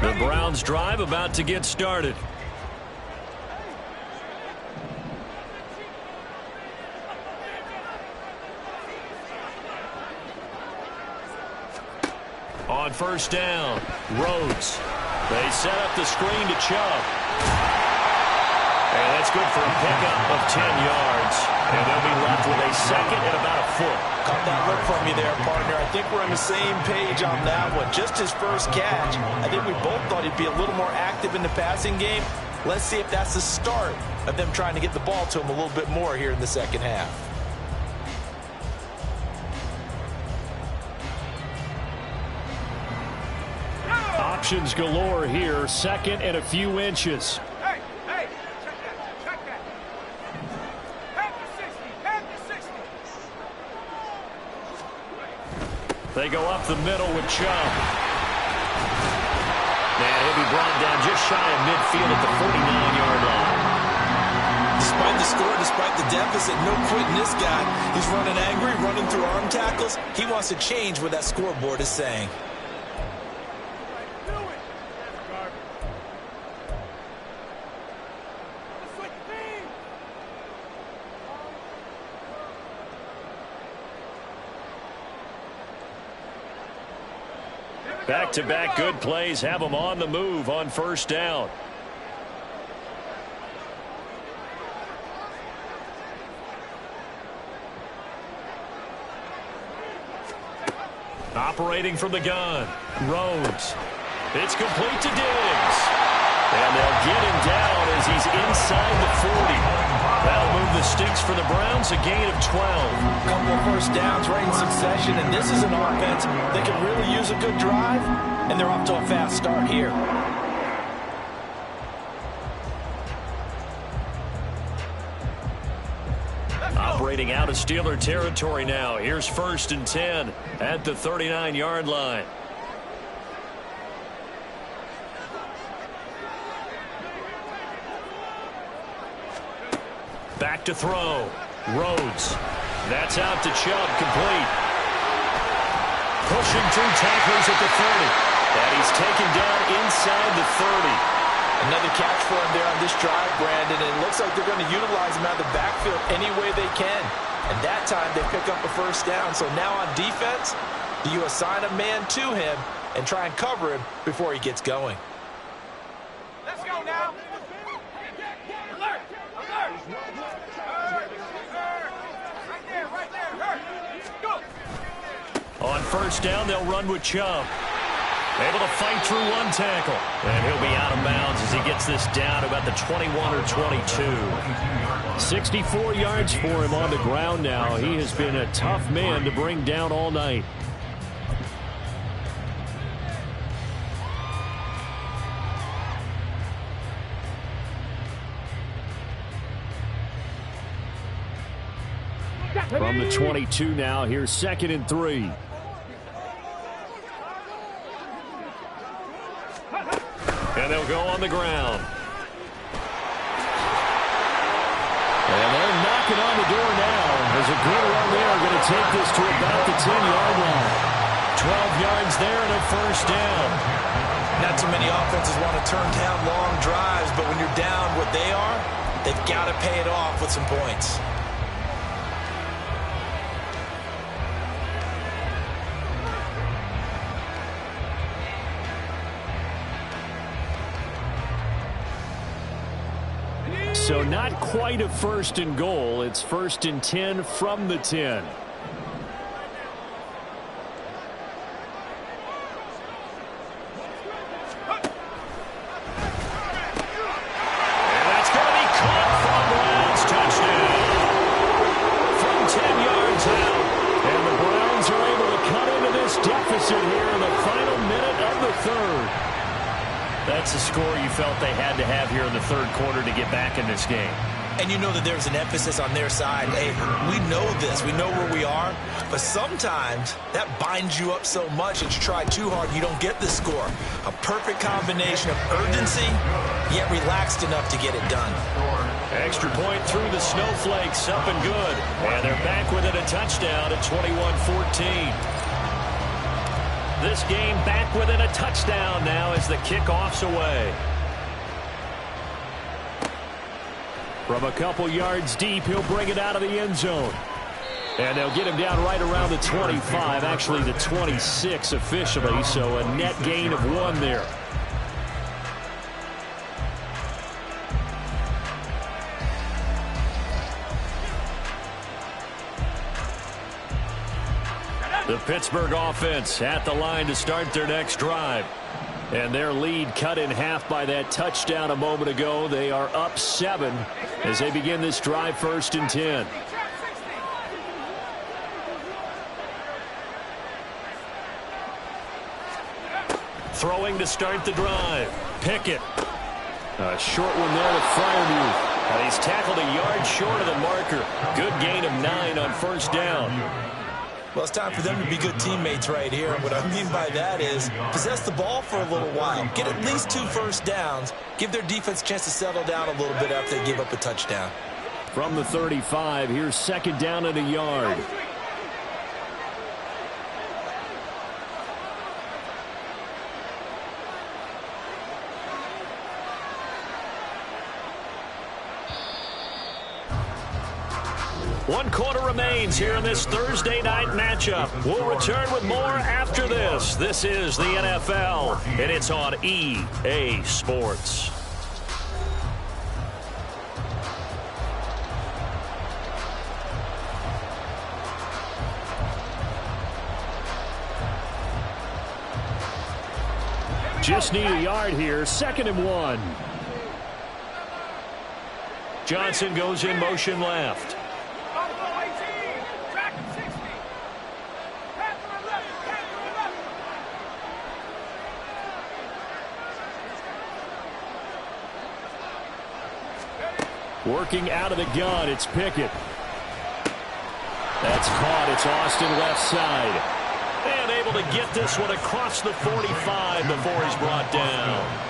Speaker 1: The Browns drive about to get started. On first down, Rhodes. They set up the screen to Chubb. And that's good for a pickup of 10 yards. And they'll be left with a second and about a foot.
Speaker 4: Caught that look from you there, partner. I think we're on the same page on that one. Just his first catch. I think we both thought he'd be a little more active in the passing game. Let's see if that's the start of them trying to get the ball to him a little bit more here in the second half.
Speaker 1: Options galore here. Second and a few inches. They go up the middle with Chubb. And he'll be brought down just shy of midfield at the 49-yard line.
Speaker 4: Despite the score, despite the deficit, no quitting this guy. He's running angry, running through arm tackles. He wants to change what that scoreboard is saying.
Speaker 1: Back-to-back good plays have them on the move on first down. Operating from the gun, Rhodes. It's complete to Diggs. And they'll get him down as he's inside the 40. That'll move the sticks for the Browns, a gain of 12.
Speaker 4: A couple of first downs right in succession, and this is an offense that can really use a good drive, and they're off to a fast start here.
Speaker 1: Operating out of Steeler territory now. Here's first and 10 at the 39-yard line. Back to throw. Rhodes. That's out to Chubb, complete. Pushing through tacklers at the 30. And he's taken down inside the 30.
Speaker 4: Another catch for him there on this drive, Brandon. And it looks like they're going to utilize him out of the backfield any way they can. And that time they pick up a first down. So now on defense, do you assign a man to him and try and cover him before he gets going?
Speaker 5: Let's go now. Alert! Alert! Right there. Go!
Speaker 1: On first down, they'll run with Chubb. Able to fight through one tackle. And he'll be out of bounds as he gets this down about the 21 or 22. 64 yards for him on the ground now. He has been a tough man to bring down all night. From the 22 now, here's second and 3.
Speaker 2: And they'll go on the ground.
Speaker 1: And they're knocking on the door now as a good run there are going to take this to about the 10-yard line.
Speaker 2: 12 yards there and a first down.
Speaker 4: Not too many offenses want to turn down long drives, but when you're down what they are, they've got to pay it off with some points.
Speaker 1: So not quite a first and goal. It's 1st and 10 from the 10.
Speaker 2: That's the score you felt they had to have here in the third quarter to get back in this game.
Speaker 4: And you know that there's an emphasis on their side. Hey, we know this. We know where we are. But sometimes that binds you up so much that you try too hard, you don't get the score. A perfect combination of urgency, yet relaxed enough to get it done.
Speaker 2: Extra point through the snowflakes, up and good. And they're back within a touchdown at 21-14. This game back within a touchdown now as the kickoff's away.
Speaker 1: From a couple yards deep, he'll bring it out of the end zone. And they'll get him down right around the 25, actually the 26 officially, so a net gain of 1 there.
Speaker 2: The Pittsburgh offense at the line to start their next drive.
Speaker 1: And their lead cut in half by that touchdown a moment ago. They are up 7 as they begin this drive 1st and 10.
Speaker 2: Throwing to start the drive. Pickett.
Speaker 1: A short one there to Freiermuth.
Speaker 2: And he's tackled a yard short of the marker. Good gain of 9 on first down.
Speaker 4: Well, it's time for them to be good teammates right here. And what I mean by that is possess the ball for a little while. Get at least 2 first downs. Give their defense a chance to settle down a little bit after they give up a touchdown.
Speaker 1: From the 35, here's 2nd down and a yard.
Speaker 2: One quarter remains here in this Thursday night matchup. We'll return with more after this. This is the NFL, and it's on EA Sports.
Speaker 1: Just need a yard here. 2nd and 1.
Speaker 2: Johnson goes in motion left.
Speaker 1: Working out of the gun, it's Pickett. That's caught. It's Austin left side.
Speaker 2: And able to get this one across the 45 before he's brought down.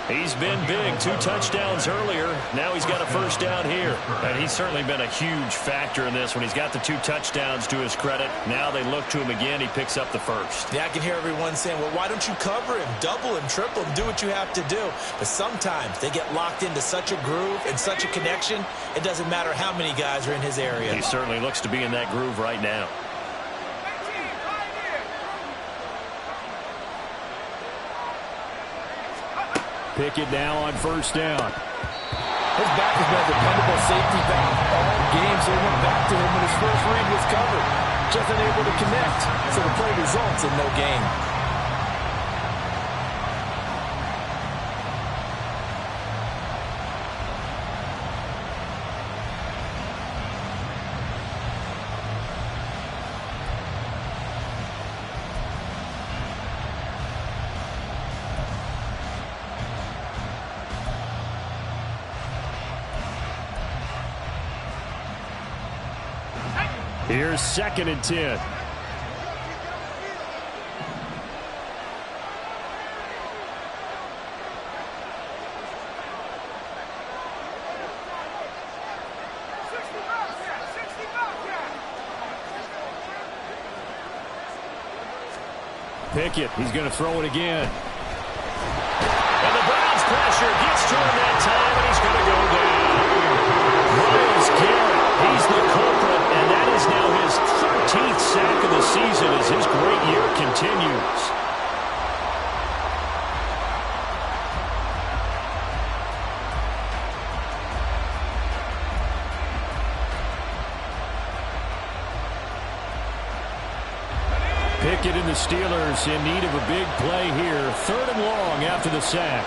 Speaker 2: He's been big. 2 touchdowns earlier. Now he's got a first down here. And he's certainly been a huge factor in this when he's got the 2 touchdowns to his credit. Now they look to him again. He picks up the first.
Speaker 4: Yeah, I can hear everyone saying, well, why don't you cover him, double him, triple him, do what you have to do. But sometimes they get locked into such a groove and such a connection, it doesn't matter how many guys are in his area.
Speaker 2: He certainly looks to be in that groove right now.
Speaker 1: Pickett now on first down.
Speaker 6: His back has been a dependable safety valve all game, so he went back to him when his first read was covered. Just unable to connect, so the play results in no gain.
Speaker 1: Here's 2nd and 10. Pickett, he's going to throw it again.
Speaker 2: And the Browns pressure gets to him that time, and he's going to go down. Myles Garrett, he's the culprit, and that is now his 13th sack of the season as his great year continues.
Speaker 1: Pickett and the Steelers in need of a big play here. 3rd and long after the sack.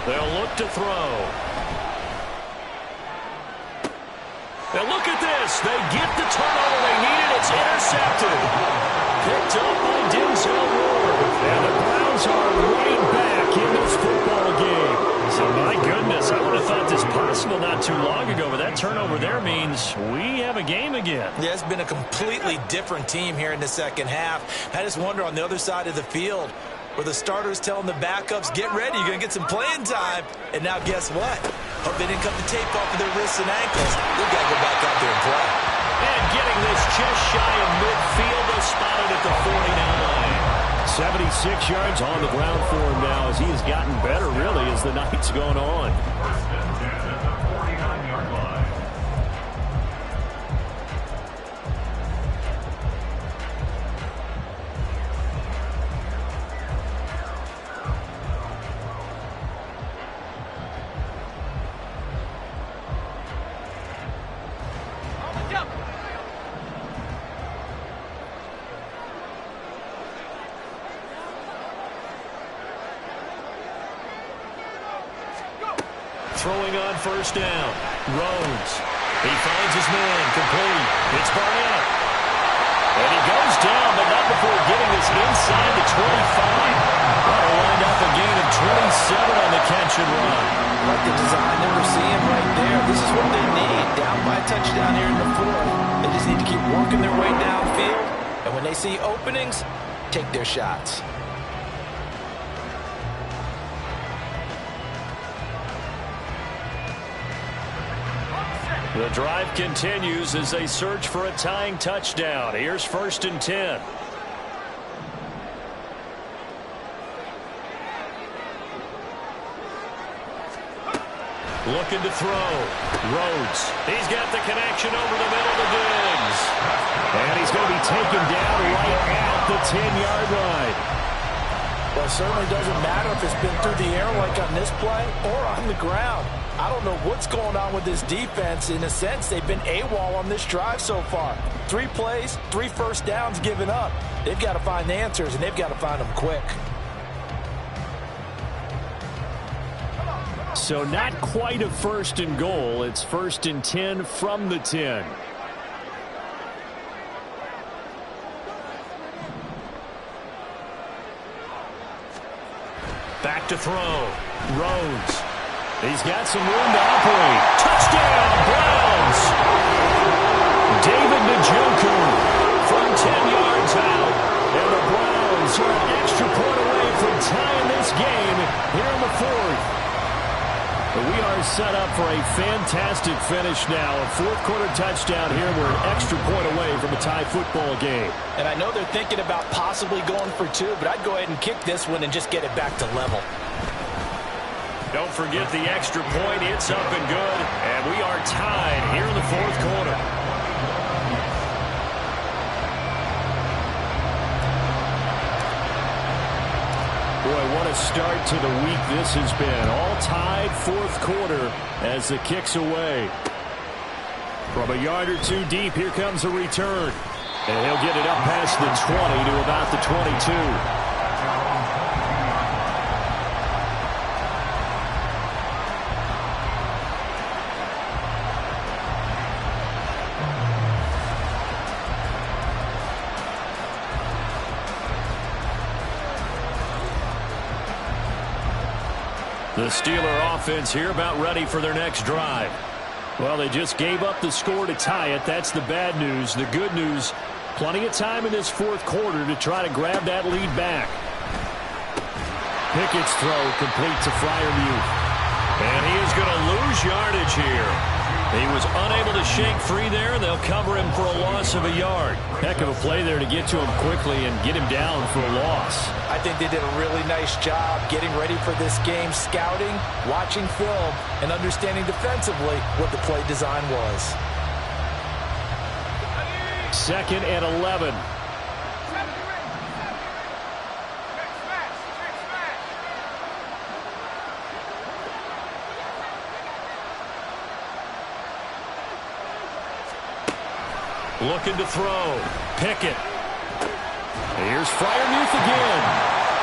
Speaker 2: They'll look to throw. And look at this. They get the turnover they needed. It's intercepted. Picked up by Denzel Ward.
Speaker 1: And the Browns are right back in this football game.
Speaker 2: So, my goodness, I would have thought this possible not too long ago, but that turnover there means we have a game again.
Speaker 4: Yeah, it's been a completely different team here in the second half. I just wonder on the other side of the field where the starters telling the backups, get ready, you're going to get some playing time. And now guess what? Hope they didn't cut the tape off of their wrists and ankles. They've got to go back out there and play.
Speaker 2: And getting this just shy of midfield, they'll spot it at the 49.
Speaker 1: 76 yards on the ground for him now as he has gotten better, really, as the night's gone on.
Speaker 3: First and 10 at the 49-yard line.
Speaker 2: Throwing on 1st down. Rhodes. He finds his man. Complete. It's Barnett. And he goes down, but not before getting this inside the 25. That'll wind up a gain of 27 on the catch and run.
Speaker 6: Like the design that we're seeing right there. This is what they need. Down by a touchdown here in the 4th. They just need to keep working their way downfield. And when they see openings, take their shots.
Speaker 2: The drive continues as they search for a tying touchdown. Here's 1st and 10. Looking to throw. Rhodes. He's got the connection over the middle to Diggs.
Speaker 1: And he's going to be taken down right at the 10-yard line.
Speaker 6: Well, it certainly doesn't matter if it's been through the air like on this play or on the ground. I don't know what's going on with this defense. In a sense, they've been AWOL on this drive so far. 3 plays, 3 first downs given up. They've got to find the answers, and they've got to find them quick.
Speaker 1: So not quite a 1st and goal. It's 1st and 10 from the 10.
Speaker 2: Back to throw. Rhodes. He's got some room to operate. Touchdown, Browns! David Njoku from 10 yards out. And the Browns are an extra point away from tying this game here in the 4th. But we are set up for a fantastic finish now. A 4th quarter touchdown here. We're an extra point away from a tie football game.
Speaker 6: And I know they're thinking about possibly going for 2, but I'd go ahead and kick this one and just get it back to level.
Speaker 2: Don't forget the extra point. It's up and good. And we are tied here in the 4th quarter.
Speaker 1: Boy, what a start to the week this has been. All tied 4th quarter as the kick's away. From a yard or 2 deep, here comes a return. And he'll get it up past the 20 to about the 22.
Speaker 2: The Steeler offense here about ready for their next drive.
Speaker 1: Well, they just gave up the score to tie it. That's the bad news. The good news, plenty of time in this 4th quarter to try to grab that lead back. Pickett's throw complete to Freiermuth.
Speaker 2: And he is going to lose yardage here. He was unable to shake free there, and they'll cover him for a loss of a yard.
Speaker 1: Heck of a play there to get to him quickly and get him down for a loss.
Speaker 6: I think they did a really nice job getting ready for this game, scouting, watching film, and understanding defensively what the play design was.
Speaker 1: 2nd and 11.
Speaker 2: Looking to throw. Pickett.
Speaker 1: Here's Freiermuth again.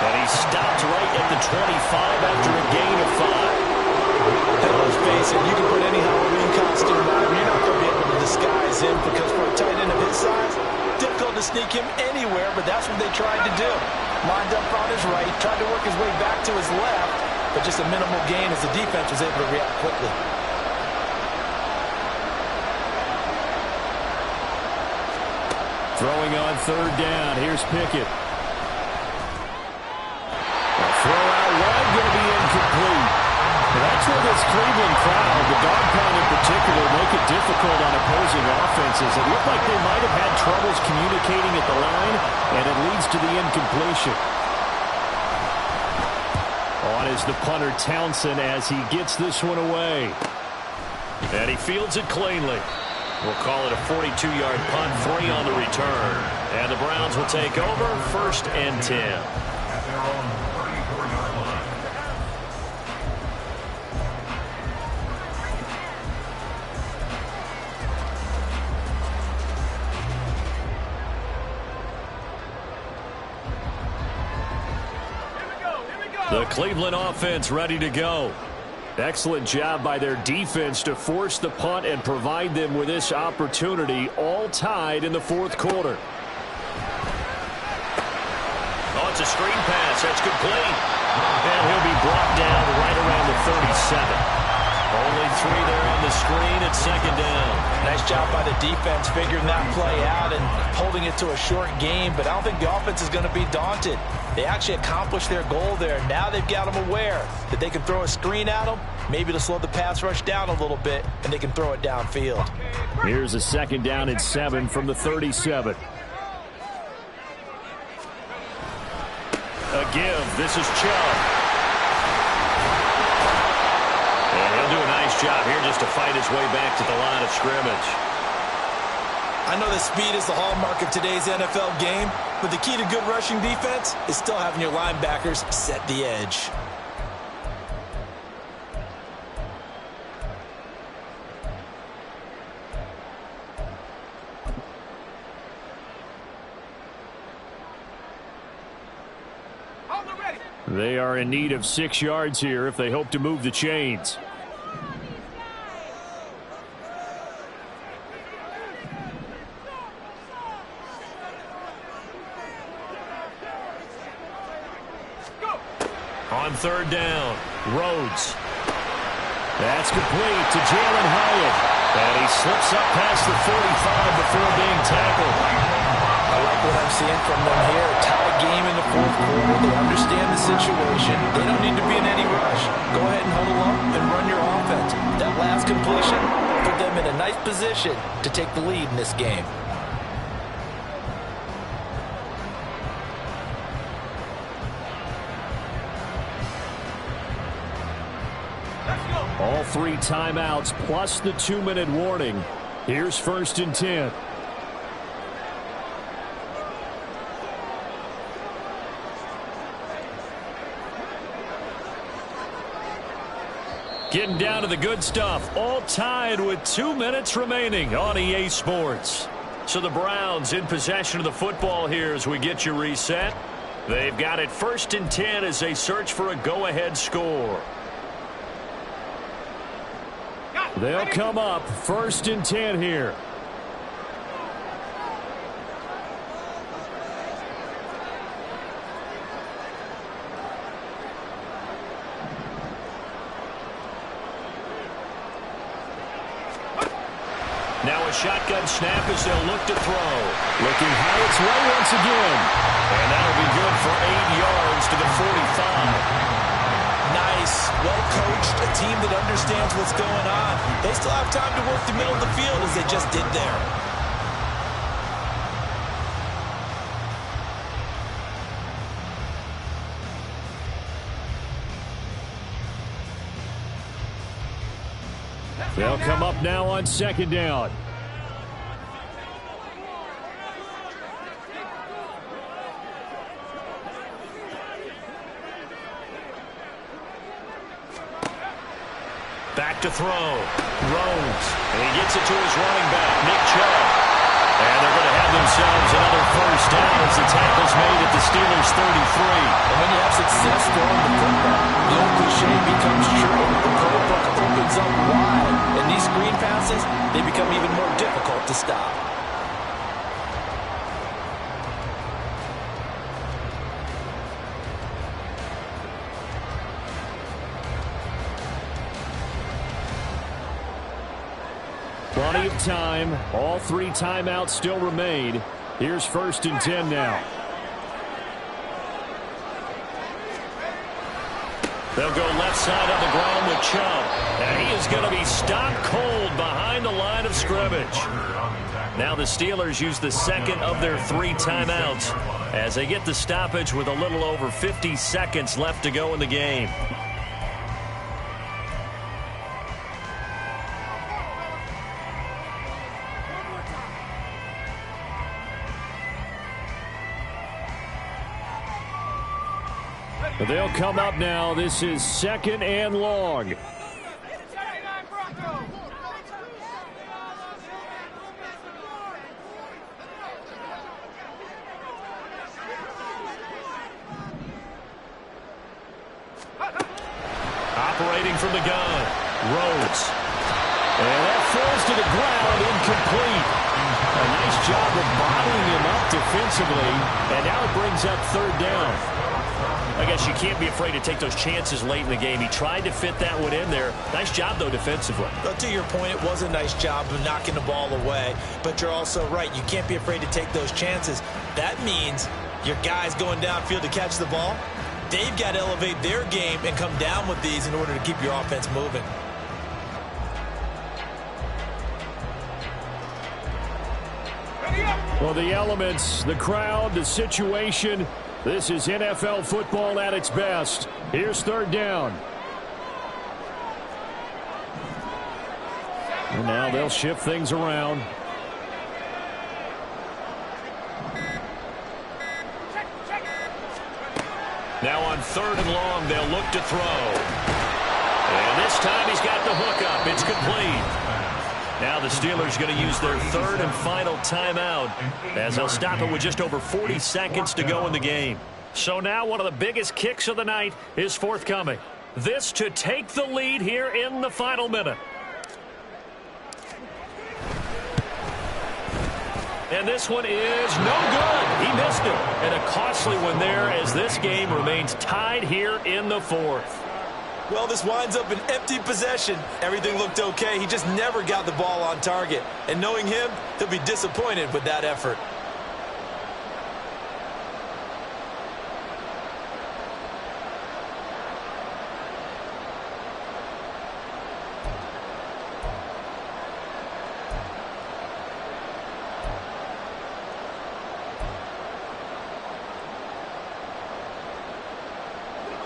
Speaker 2: And he stopped right at the 25 after a gain of 5.
Speaker 6: And let's face it, you can put any Halloween costume on, you're not going to be able to disguise him, because for a tight end of his size, difficult to sneak him anywhere, but that's what they tried to do. Lined up on his right, tried to work his way back to his left, but just a minimal gain as the defense was able to react quickly.
Speaker 1: Throwing on 3rd down. Here's Pickett. A throw out wide, going to be incomplete. That's where this Cleveland crowd, the dog pound in particular, make it difficult on opposing offenses. It looked like they might have had troubles communicating at the line, and it leads to the incompletion. On is the punter Townsend as he gets this one away.
Speaker 2: And he fields it cleanly. We'll call it a 42-yard punt, 3 on the return. And the Browns will take over, 1st and 10.
Speaker 3: At their own 34-yard line.
Speaker 2: The Cleveland offense ready to go.
Speaker 1: Excellent job by their defense to force the punt and provide them with this opportunity, all tied in the 4th quarter.
Speaker 2: Oh, it's a screen pass. That's complete. And he'll be brought down right around the 37. Only 3 there on the screen at 2nd down.
Speaker 6: Nice job by the defense figuring that play out and holding it to a short game, but I don't think the offense is going to be daunted. They actually accomplished their goal there. Now they've got them aware that they can throw a screen at them, maybe to slow the pass rush down a little bit, and they can throw it downfield.
Speaker 1: Here's a 2nd down and 7 from the 37.
Speaker 2: A give. This is Chubb. And he'll do a nice job here just to fight his way back to the line of scrimmage.
Speaker 4: I know that speed is the hallmark of today's NFL game, but the key to good rushing defense is still having your linebackers set the edge.
Speaker 1: They are in need of 6 yards here if they hope to move the chains.
Speaker 2: On 3rd down, Rhodes.
Speaker 1: That's complete to Jalen Hyatt.
Speaker 2: And he slips up past the 45 before being tackled.
Speaker 6: I like what I'm seeing from them here. A tie game in the 4th quarter. They understand the situation. They don't need to be in any rush. Go ahead and huddle up and run your offense. That last completion put them in a nice position to take the lead in this game.
Speaker 1: All 3 timeouts plus the 2-minute warning. Here's 1st and 10.
Speaker 2: Getting down to the good stuff. All tied with 2 minutes remaining on EA Sports. So the Browns in possession of the football here as we get you reset. They've got it 1st and 10 as they search for a go-ahead score.
Speaker 1: They'll come up 1st and 10 here.
Speaker 2: Now a shotgun snap as they'll look to throw.
Speaker 1: Looking Hyatt's way once again.
Speaker 2: And that'll be good for 8 yards to the 45.
Speaker 4: team that understands what's going on. They still have time to work the middle of the field as they just did there.
Speaker 1: They'll come up now on second down.
Speaker 2: Back to throw. Rhodes. And he gets it to his running back, Nick Chubb. And they're going to have themselves another first down as the tackle's made at the Steelers' 33.
Speaker 6: And when you have success throwing the football, the old cliche becomes true. The playbook opens up wide. And these screen passes, they become even more difficult to stop.
Speaker 1: Plenty of time. All 3 timeouts still remain. Here's 1st and 10 now.
Speaker 2: They'll go left side on the ground with Chubb. And he is going to be stopped cold behind the line of scrimmage. Now the Steelers use the second of their 3 timeouts as they get the stoppage with a little over 50 seconds left to go in the game.
Speaker 1: They'll come up now. This is 2nd and long.
Speaker 2: Operating from the gun, Rhodes. And that falls to the ground, incomplete.
Speaker 1: A nice job of bottling him up defensively. And now it brings up 3rd down.
Speaker 2: I guess you can't be afraid to take those chances late in the game. He tried to fit that one in there. Nice job, though, defensively.
Speaker 4: But to your point, it was a nice job of knocking the ball away. But you're also right. You can't be afraid to take those chances. That means your guys going downfield to catch the ball, they've got to elevate their game and come down with these in order to keep your offense moving.
Speaker 1: Well, the elements, the crowd, the situation. This is NFL football at its best. Here's 3rd down. And now they'll shift things around.
Speaker 2: Now on 3rd and long, they'll look to throw. And this time he's got the hook up. It's complete. Now the Steelers going to use their 3rd and final timeout as they'll stop it with just over 40 seconds to go in the game. So now one of the biggest kicks of the night is forthcoming. This to take the lead here in the final minute. And this one is no good. He missed it. And a costly one there as this game remains tied here in the 4th.
Speaker 4: Well, this winds up an empty possession. Everything looked okay. He just never got the ball on target. And knowing him, he'll be disappointed with that effort.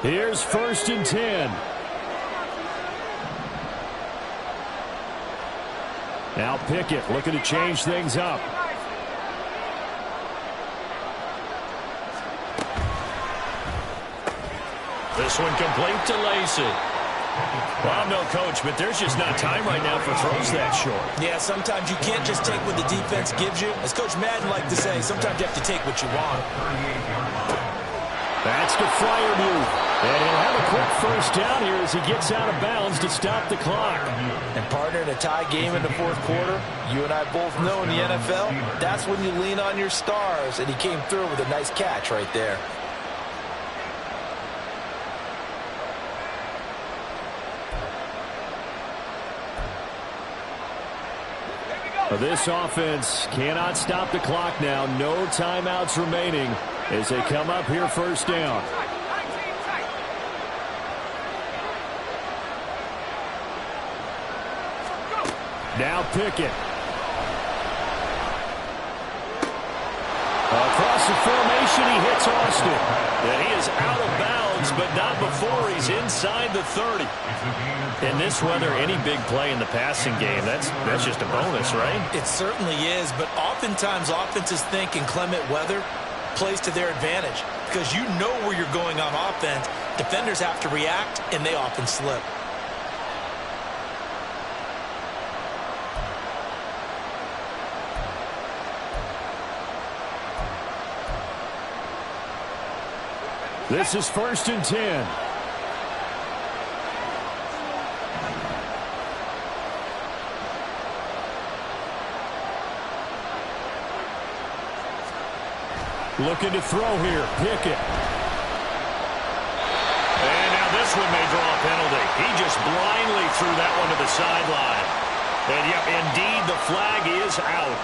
Speaker 1: Here's 1st and 10. Now Pickett looking to change things up.
Speaker 2: This one complete to Lacey. Well, I'm no coach, but there's just not time right now for throws that short.
Speaker 4: Yeah, sometimes you can't just take what the defense gives you. As Coach Madden liked to say, sometimes you have to take what you want.
Speaker 1: That's to Freiermuth. And he'll have a quick first down here as he gets out of bounds to stop the clock.
Speaker 6: And partner, in a tie game in the 4th quarter, you and I both know in the NFL, that's when you lean on your stars. And he came through with a nice catch right there.
Speaker 1: This offense cannot stop the clock now. No timeouts remaining as they come up here 1st down. Now Pickett. Across the formation, he hits Austin.
Speaker 2: And he is out of bounds, but not before he's inside the 30. In this weather, any big play in the passing game, that's just a bonus, right?
Speaker 4: It certainly is, but oftentimes offenses think inclement weather plays to their advantage because you know where you're going on offense. Defenders have to react, and they often slip.
Speaker 1: This is 1st and 10. Looking to throw here. Pickett.
Speaker 2: And now this one may draw a penalty. He just blindly threw that one to the sideline. And yep, indeed, the flag is out.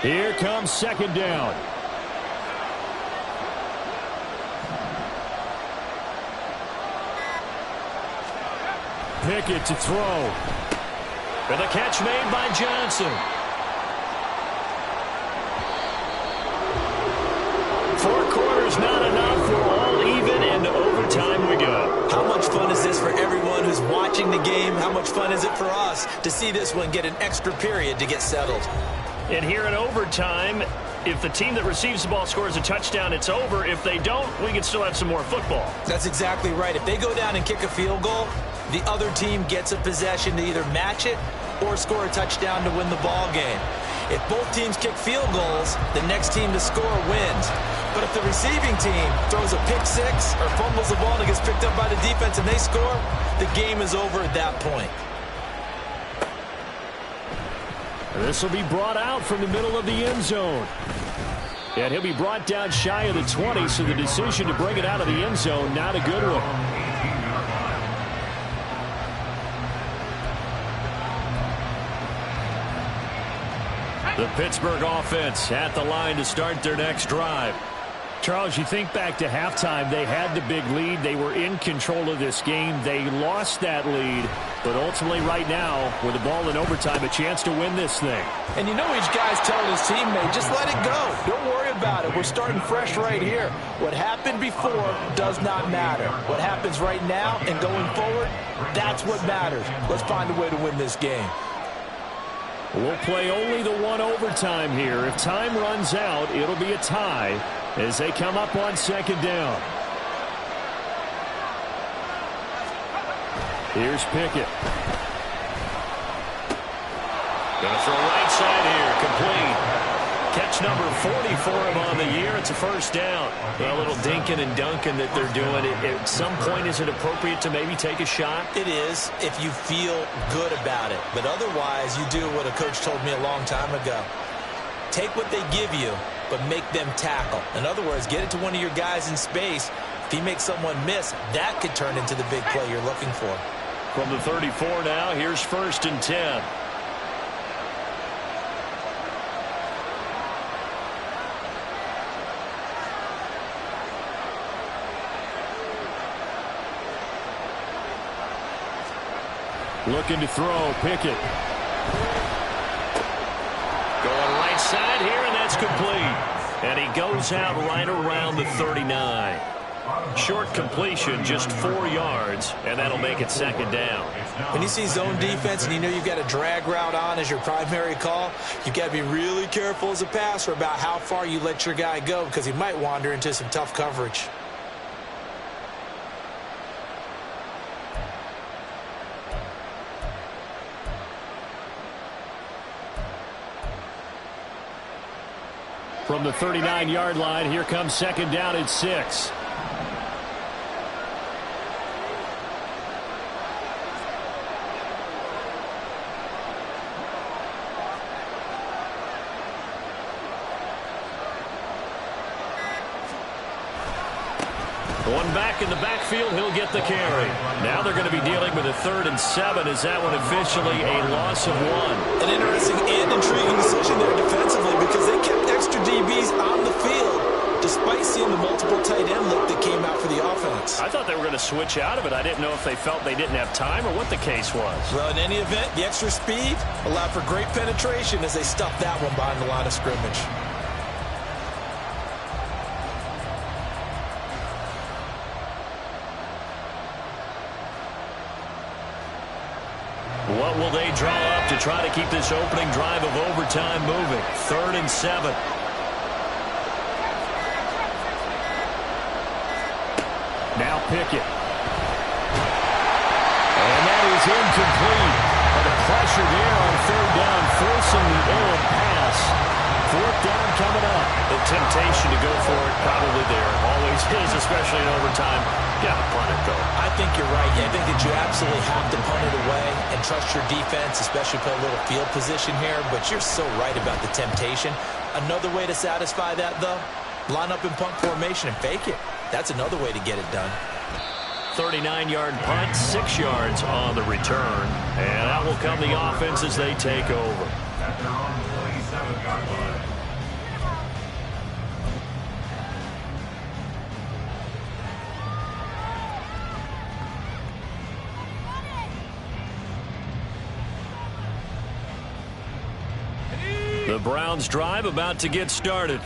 Speaker 1: Here comes 2nd down. Pickett to throw.
Speaker 2: And the catch made by Johnson. 4 quarters not enough. We're all even, and to overtime we go.
Speaker 4: How much fun is this for everyone who's watching the game? How much fun is it for us to see this one get an extra period to get settled?
Speaker 2: And here in overtime, if the team that receives the ball scores a touchdown, it's over. If they don't, we can still have some more football.
Speaker 4: That's exactly right. If they go down and kick a field goal, the other team gets a possession to either match it or score a touchdown to win the ball game. If both teams kick field goals, the next team to score wins. But if the receiving team throws a pick six or fumbles the ball and it gets picked up by the defense and they score, the game is over at that point.
Speaker 1: This will be brought out from the middle of the end zone. And he'll be brought down shy of the 20, so the decision to bring it out of the end zone, not a good one. The Pittsburgh offense at the line to start their next drive. Charles, you think back to halftime, they had the big lead. They were in control of this game. They lost that lead. But ultimately right now, with the ball in overtime, a chance to win this thing.
Speaker 6: And you know each guy's telling his teammate, just let it go. Don't worry about it. We're starting fresh right here. What happened before does not matter. What happens right now and going forward, that's what matters. Let's find a way to win this game.
Speaker 1: We'll play only the one overtime here. If time runs out, it'll be a tie as they come up on 2nd down. Here's Pickett.
Speaker 2: Going to throw right side here, complete. Catch number 40 for him on the year. It's a 1st down. A little dinking and dunking that they're doing. At some point, is it appropriate to maybe take a shot?
Speaker 4: It is if you feel good about it. But otherwise, you do what a coach told me a long time ago. Take what they give you, but make them tackle. In other words, get it to one of your guys in space. If he makes someone miss, that could turn into the big play you're looking for.
Speaker 2: From the 34 now, here's 1st and 10.
Speaker 1: Looking to throw, Pickett.
Speaker 2: Going right side here, and that's complete. And he goes out right around the 39. Short completion, just 4 yards, and that'll make it 2nd down.
Speaker 4: When you see zone defense and you know you've got a drag route on as your primary call, you've got to be really careful as a passer about how far you let your guy go because he might wander into some tough coverage.
Speaker 1: From the 39-yard line, here comes 2nd down and 6.
Speaker 2: One back in the backfield, he'll get the carry. Now they're going to be dealing with a 3rd and 7. Is that one officially a loss of 1?
Speaker 4: An interesting and intriguing decision there defensively because they kept extra DBs on the field despite seeing the multiple tight end look that came out for the offense.
Speaker 2: I thought they were going to switch out of it. I didn't know if they felt they didn't have time or what the case was.
Speaker 4: Well, in any event, the extra speed allowed for great penetration as they stuffed that one behind the line of scrimmage.
Speaker 2: What will they draw up to try to keep this opening drive of overtime moving? 3rd and 7.
Speaker 1: Now Pickett. And that is incomplete. But the pressure there on 3rd down, forcing the errant pass. 4th down coming up.
Speaker 2: The temptation to go for it probably there. Always is, especially in overtime. Got to punt it, though.
Speaker 4: I think you're right. I think that you absolutely have to punt it away and trust your defense, especially play a little field position here. But you're so right about the temptation. Another way to satisfy that, though, line up in punt formation and fake it. That's another way to get it done.
Speaker 2: 39-yard punt, 6 yards on the return. And that will come the offense as they take over.
Speaker 3: At their own 27-yard line.
Speaker 2: The Browns drive about to get started.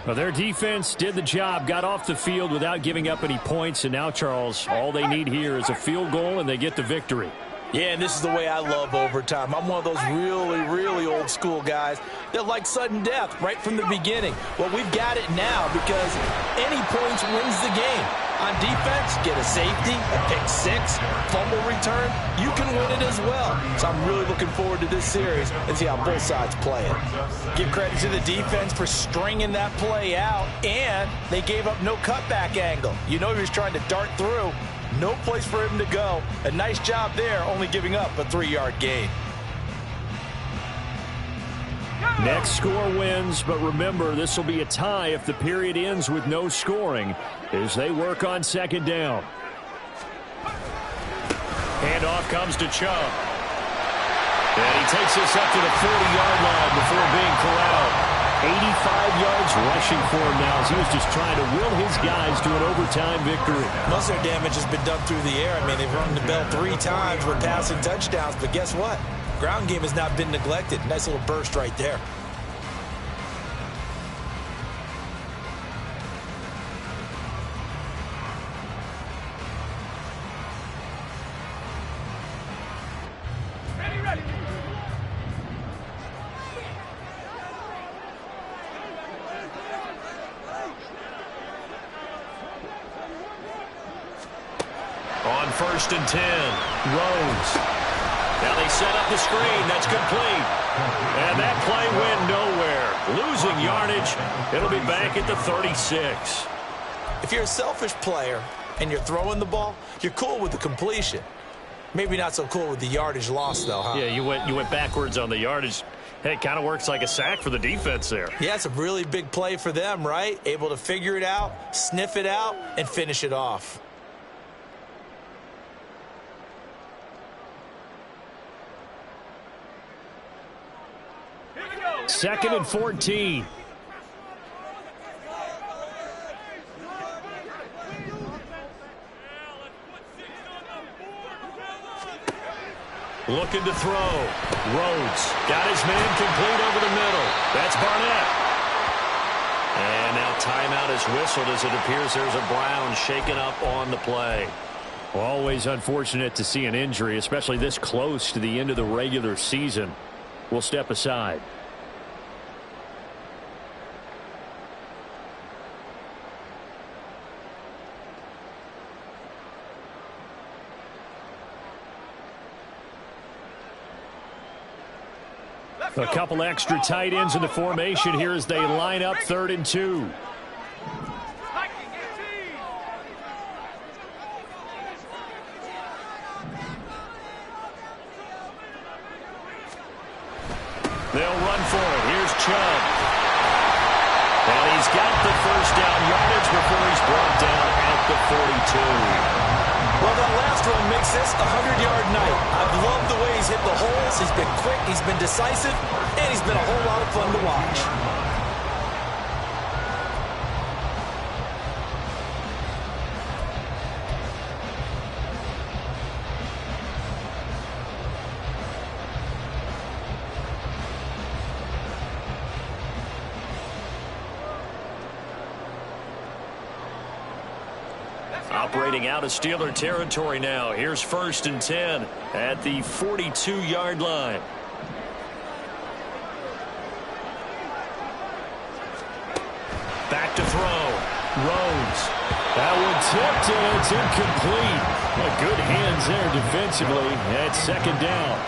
Speaker 1: Well, their defense did the job, got off the field without giving up any points, and now, Charles, all they need here is a field goal, and they get the victory.
Speaker 6: Yeah, and this is the way I love overtime. I'm one of those really, really old school guys that like sudden death right from the beginning. Well, we've got it now because any points wins the game. On defense, get a safety, a pick 6, fumble return, you can win it as well. So I'm really looking forward to this series and see how both sides play it. Give credit to the defense for stringing that play out, and they gave up no cutback angle. You know he was trying to dart through. No place for him to go. A nice job there, only giving up a 3-yard gain.
Speaker 1: Next score wins, but remember, this will be a tie if the period ends with no scoring as they work on 2nd down.
Speaker 2: Handoff comes to Chubb. And he takes this up to the 40-yard line before being corralled.
Speaker 1: 85 yards rushing for him now as he was just trying to will his guys to an overtime victory.
Speaker 4: Most of their damage has been done through the air. I mean, they've rung the bell 3 times with passing touchdowns, but guess what? Ground game has not been neglected. Nice little burst right there.
Speaker 2: On 1st and 10, Rhodes. Now they set up the screen. That's complete. And that play went nowhere. Losing yardage. It'll be back at the 36.
Speaker 4: If you're a selfish player and you're throwing the ball, you're cool with the completion. Maybe not so cool with the yardage loss, though, huh?
Speaker 2: Yeah, you went backwards on the yardage. Hey, it kind of works like a sack for the defense there.
Speaker 4: Yeah, it's a really big play for them, right? Able to figure it out, sniff it out, and finish it off.
Speaker 1: Second and 14.
Speaker 2: Looking to throw. Rhodes got his man complete over the middle. That's Barnett. And now timeout is whistled as it appears there's a Brown shaken up on the play.
Speaker 1: Well, always unfortunate to see an injury, especially this close to the end of the regular season. We'll step aside. A couple extra tight ends in the formation here as they line up 3rd and 2.
Speaker 2: They'll run for it. Here's Chubb. And he's got the 1st down yardage before he's brought down at the
Speaker 6: Well, that last run makes this a 100-yard night. I've loved the way he's hit the holes. He's been quick, he's been decisive, and he's been a whole lot of fun to watch.
Speaker 2: Operating out of Steeler territory now. Here's 1st and 10 at the 42-yard line. Back to throw.
Speaker 1: Rhodes. That one tipped and it's incomplete. Good hands there defensively at 2nd down.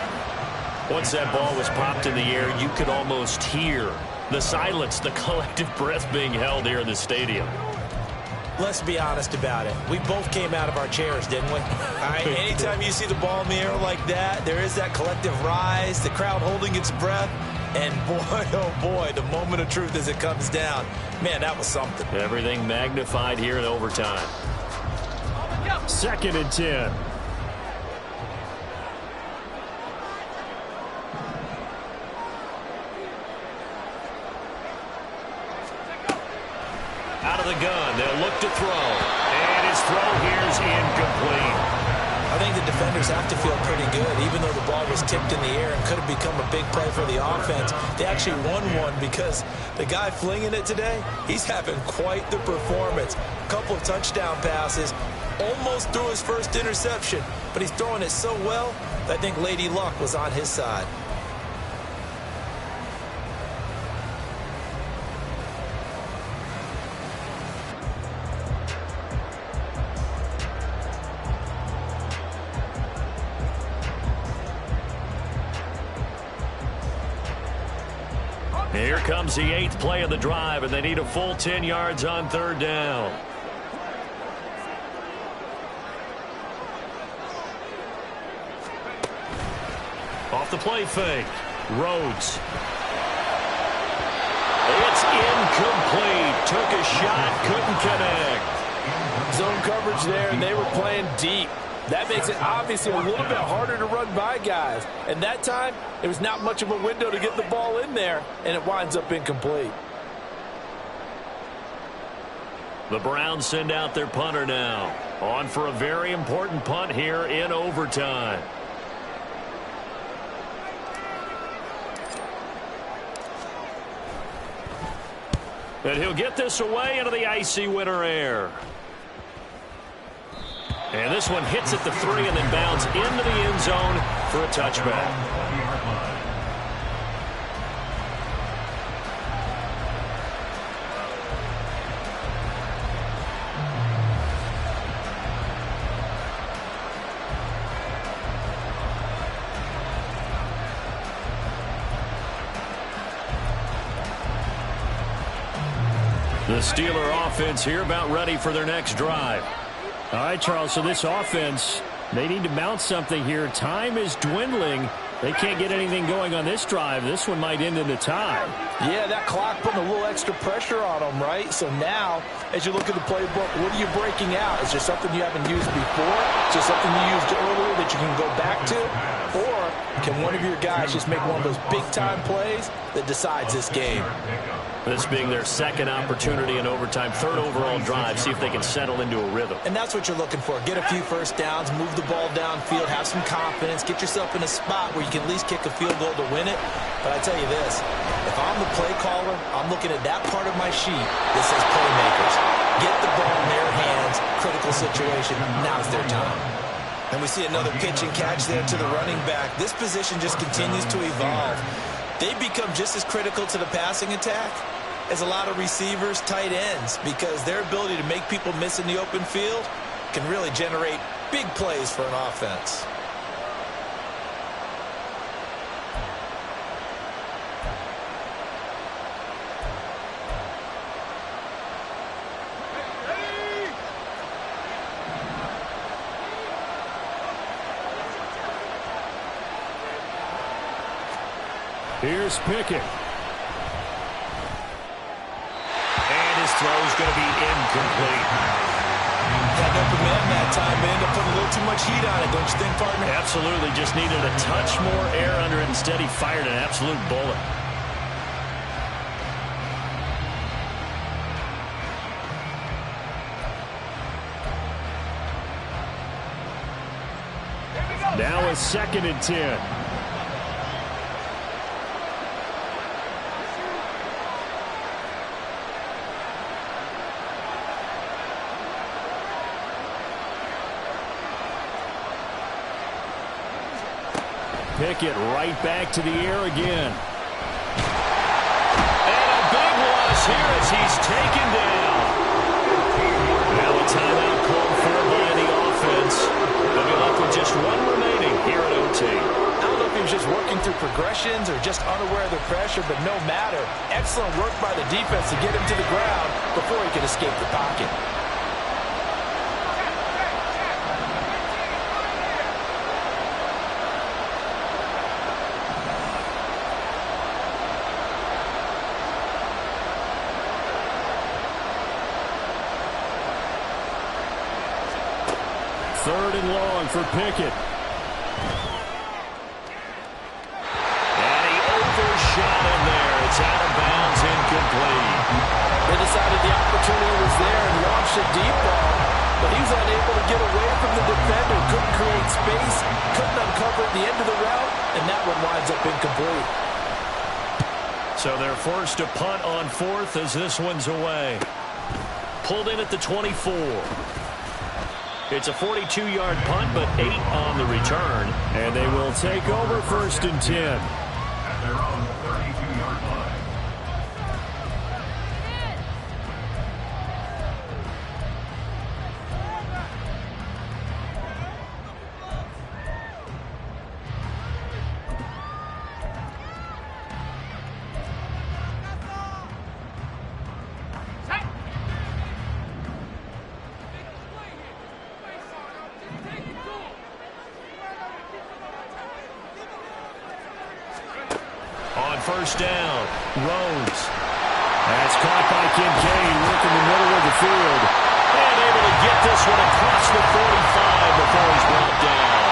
Speaker 2: Once that ball was popped in the air, you could almost hear the silence, the collective breath being held here in the stadium.
Speaker 6: Let's be honest about it. We both came out of our chairs, didn't we? All right, anytime you see the ball in the air like that, there is that collective rise, the crowd holding its breath, and boy, oh boy, the moment of truth as it comes down. Man, that was something.
Speaker 2: Everything magnified here in overtime.
Speaker 1: 2nd and 10.
Speaker 2: Out of the gun, they'll look to throw. And his throw here is incomplete.
Speaker 6: I think the defenders have to feel pretty good, even though the ball was tipped in the air and could have become a big play for the offense. They actually won one because the guy flinging it today, he's having quite the performance. A couple of touchdown passes, almost threw his first interception, but he's throwing it so well, I think Lady Luck was on his side.
Speaker 2: Here comes the 8th play of the drive, and they need a full 10 yards on 3rd down. Off the play fake. Rhodes. It's incomplete. Took a shot, couldn't connect.
Speaker 6: Zone coverage there, and they were playing deep. That makes it obviously a little bit harder to run by guys. And that time, it was not much of a window to get the ball in there, and it winds up incomplete.
Speaker 2: The Browns send out their punter now. On for a very important punt here in overtime. And he'll get this away into the icy winter air. And this one hits at the 3 and then bounds into the end zone for a touchback. The Steeler offense here about ready for their next drive.
Speaker 1: All right, Charles, so this offense, they need to mount something here. Time is dwindling. They can't get anything going on this drive. This one might end in a tie.
Speaker 6: Yeah, that clock putting a little extra pressure on them, right? So now, as you look at the playbook, what are you breaking out? Is there something you haven't used before? Is there something you used earlier that you can go back to? Or can one of your guys just make one of those big-time plays that decides this game?
Speaker 2: This being their 2nd opportunity in overtime, 3rd overall drive, see if they can settle into a rhythm.
Speaker 6: And that's what you're looking for. Get a few first downs, move the ball downfield, have some confidence, get yourself in a spot where you can at least kick a field goal to win it. But I tell you this, if I'm the play caller, I'm looking at that part of my sheet that says playmakers. Get the ball in their hands, critical situation, now's their time. And we see another pitch and catch there to the running back. This position just continues to evolve. They become just as critical to the passing attack as a lot of receivers, tight ends, because their ability to make people miss in the open field can really generate big plays for an offense.
Speaker 1: Here's Pickett.
Speaker 2: And his throw is going to be incomplete.
Speaker 6: That open man
Speaker 4: putting a little too much heat on it, don't you think, partner?
Speaker 2: Absolutely. Just needed a touch more air under it. Instead, he fired an absolute bullet.
Speaker 1: Now a 2nd and 10. Pickett right back to the air again.
Speaker 2: And a big loss here as he's taken down. Now a timeout called for by the offense. They'll be left with just one remaining here at OT.
Speaker 6: I don't know if he was just working through progressions or just unaware of the pressure, but no matter. Excellent work by the defense to get him to the ground before he could escape the pocket.
Speaker 1: Third and long for Pickett.
Speaker 2: And he overshot him there. It's out of bounds, incomplete.
Speaker 6: They decided the opportunity was there and launched a deep ball, but he was unable to get away from the defender, couldn't create space, couldn't uncover the end of the route, and that one winds up incomplete.
Speaker 2: So they're forced to punt on 4th as this one's away. Pulled in at the 24. It's a 42-yard punt, but 8 on the return.
Speaker 1: And they will take over 1st and 10.
Speaker 3: At their own 32-yard line.
Speaker 2: On 1st down, Rhodes.
Speaker 1: That's caught by Kincaid, working the middle of the field.
Speaker 2: And able to get this one across the 45 before he's brought down.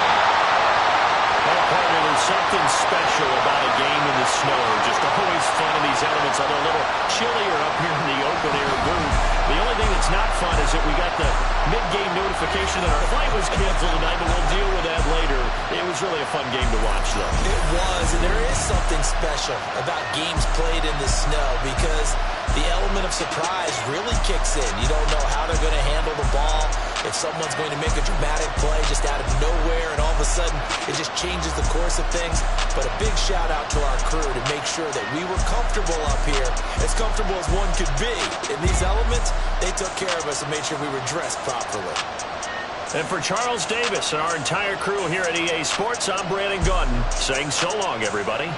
Speaker 2: Well, partner, there's something special about a game in the snow. Just always fun in these elements, although a little chillier up here in the open-air booth. The only thing that's not fun is that we got the mid-game notification that our flight was canceled tonight, but we'll deal with that later. It was really a fun game to watch, though.
Speaker 4: It was, and there is something special about games played in the snow because the element of surprise really kicks in. You don't know how they're going to handle the ball, if someone's going to make a dramatic play just out of nowhere, and all of a sudden it just changes the course of things. But a big shout-out to our crew to make sure that we were comfortable up here, as comfortable as one could be. In these elements, they took care of us and made sure we were dressed properly.
Speaker 2: And for Charles Davis and our entire crew here at EA Sports, I'm Brandon Gaudin saying so long, everybody.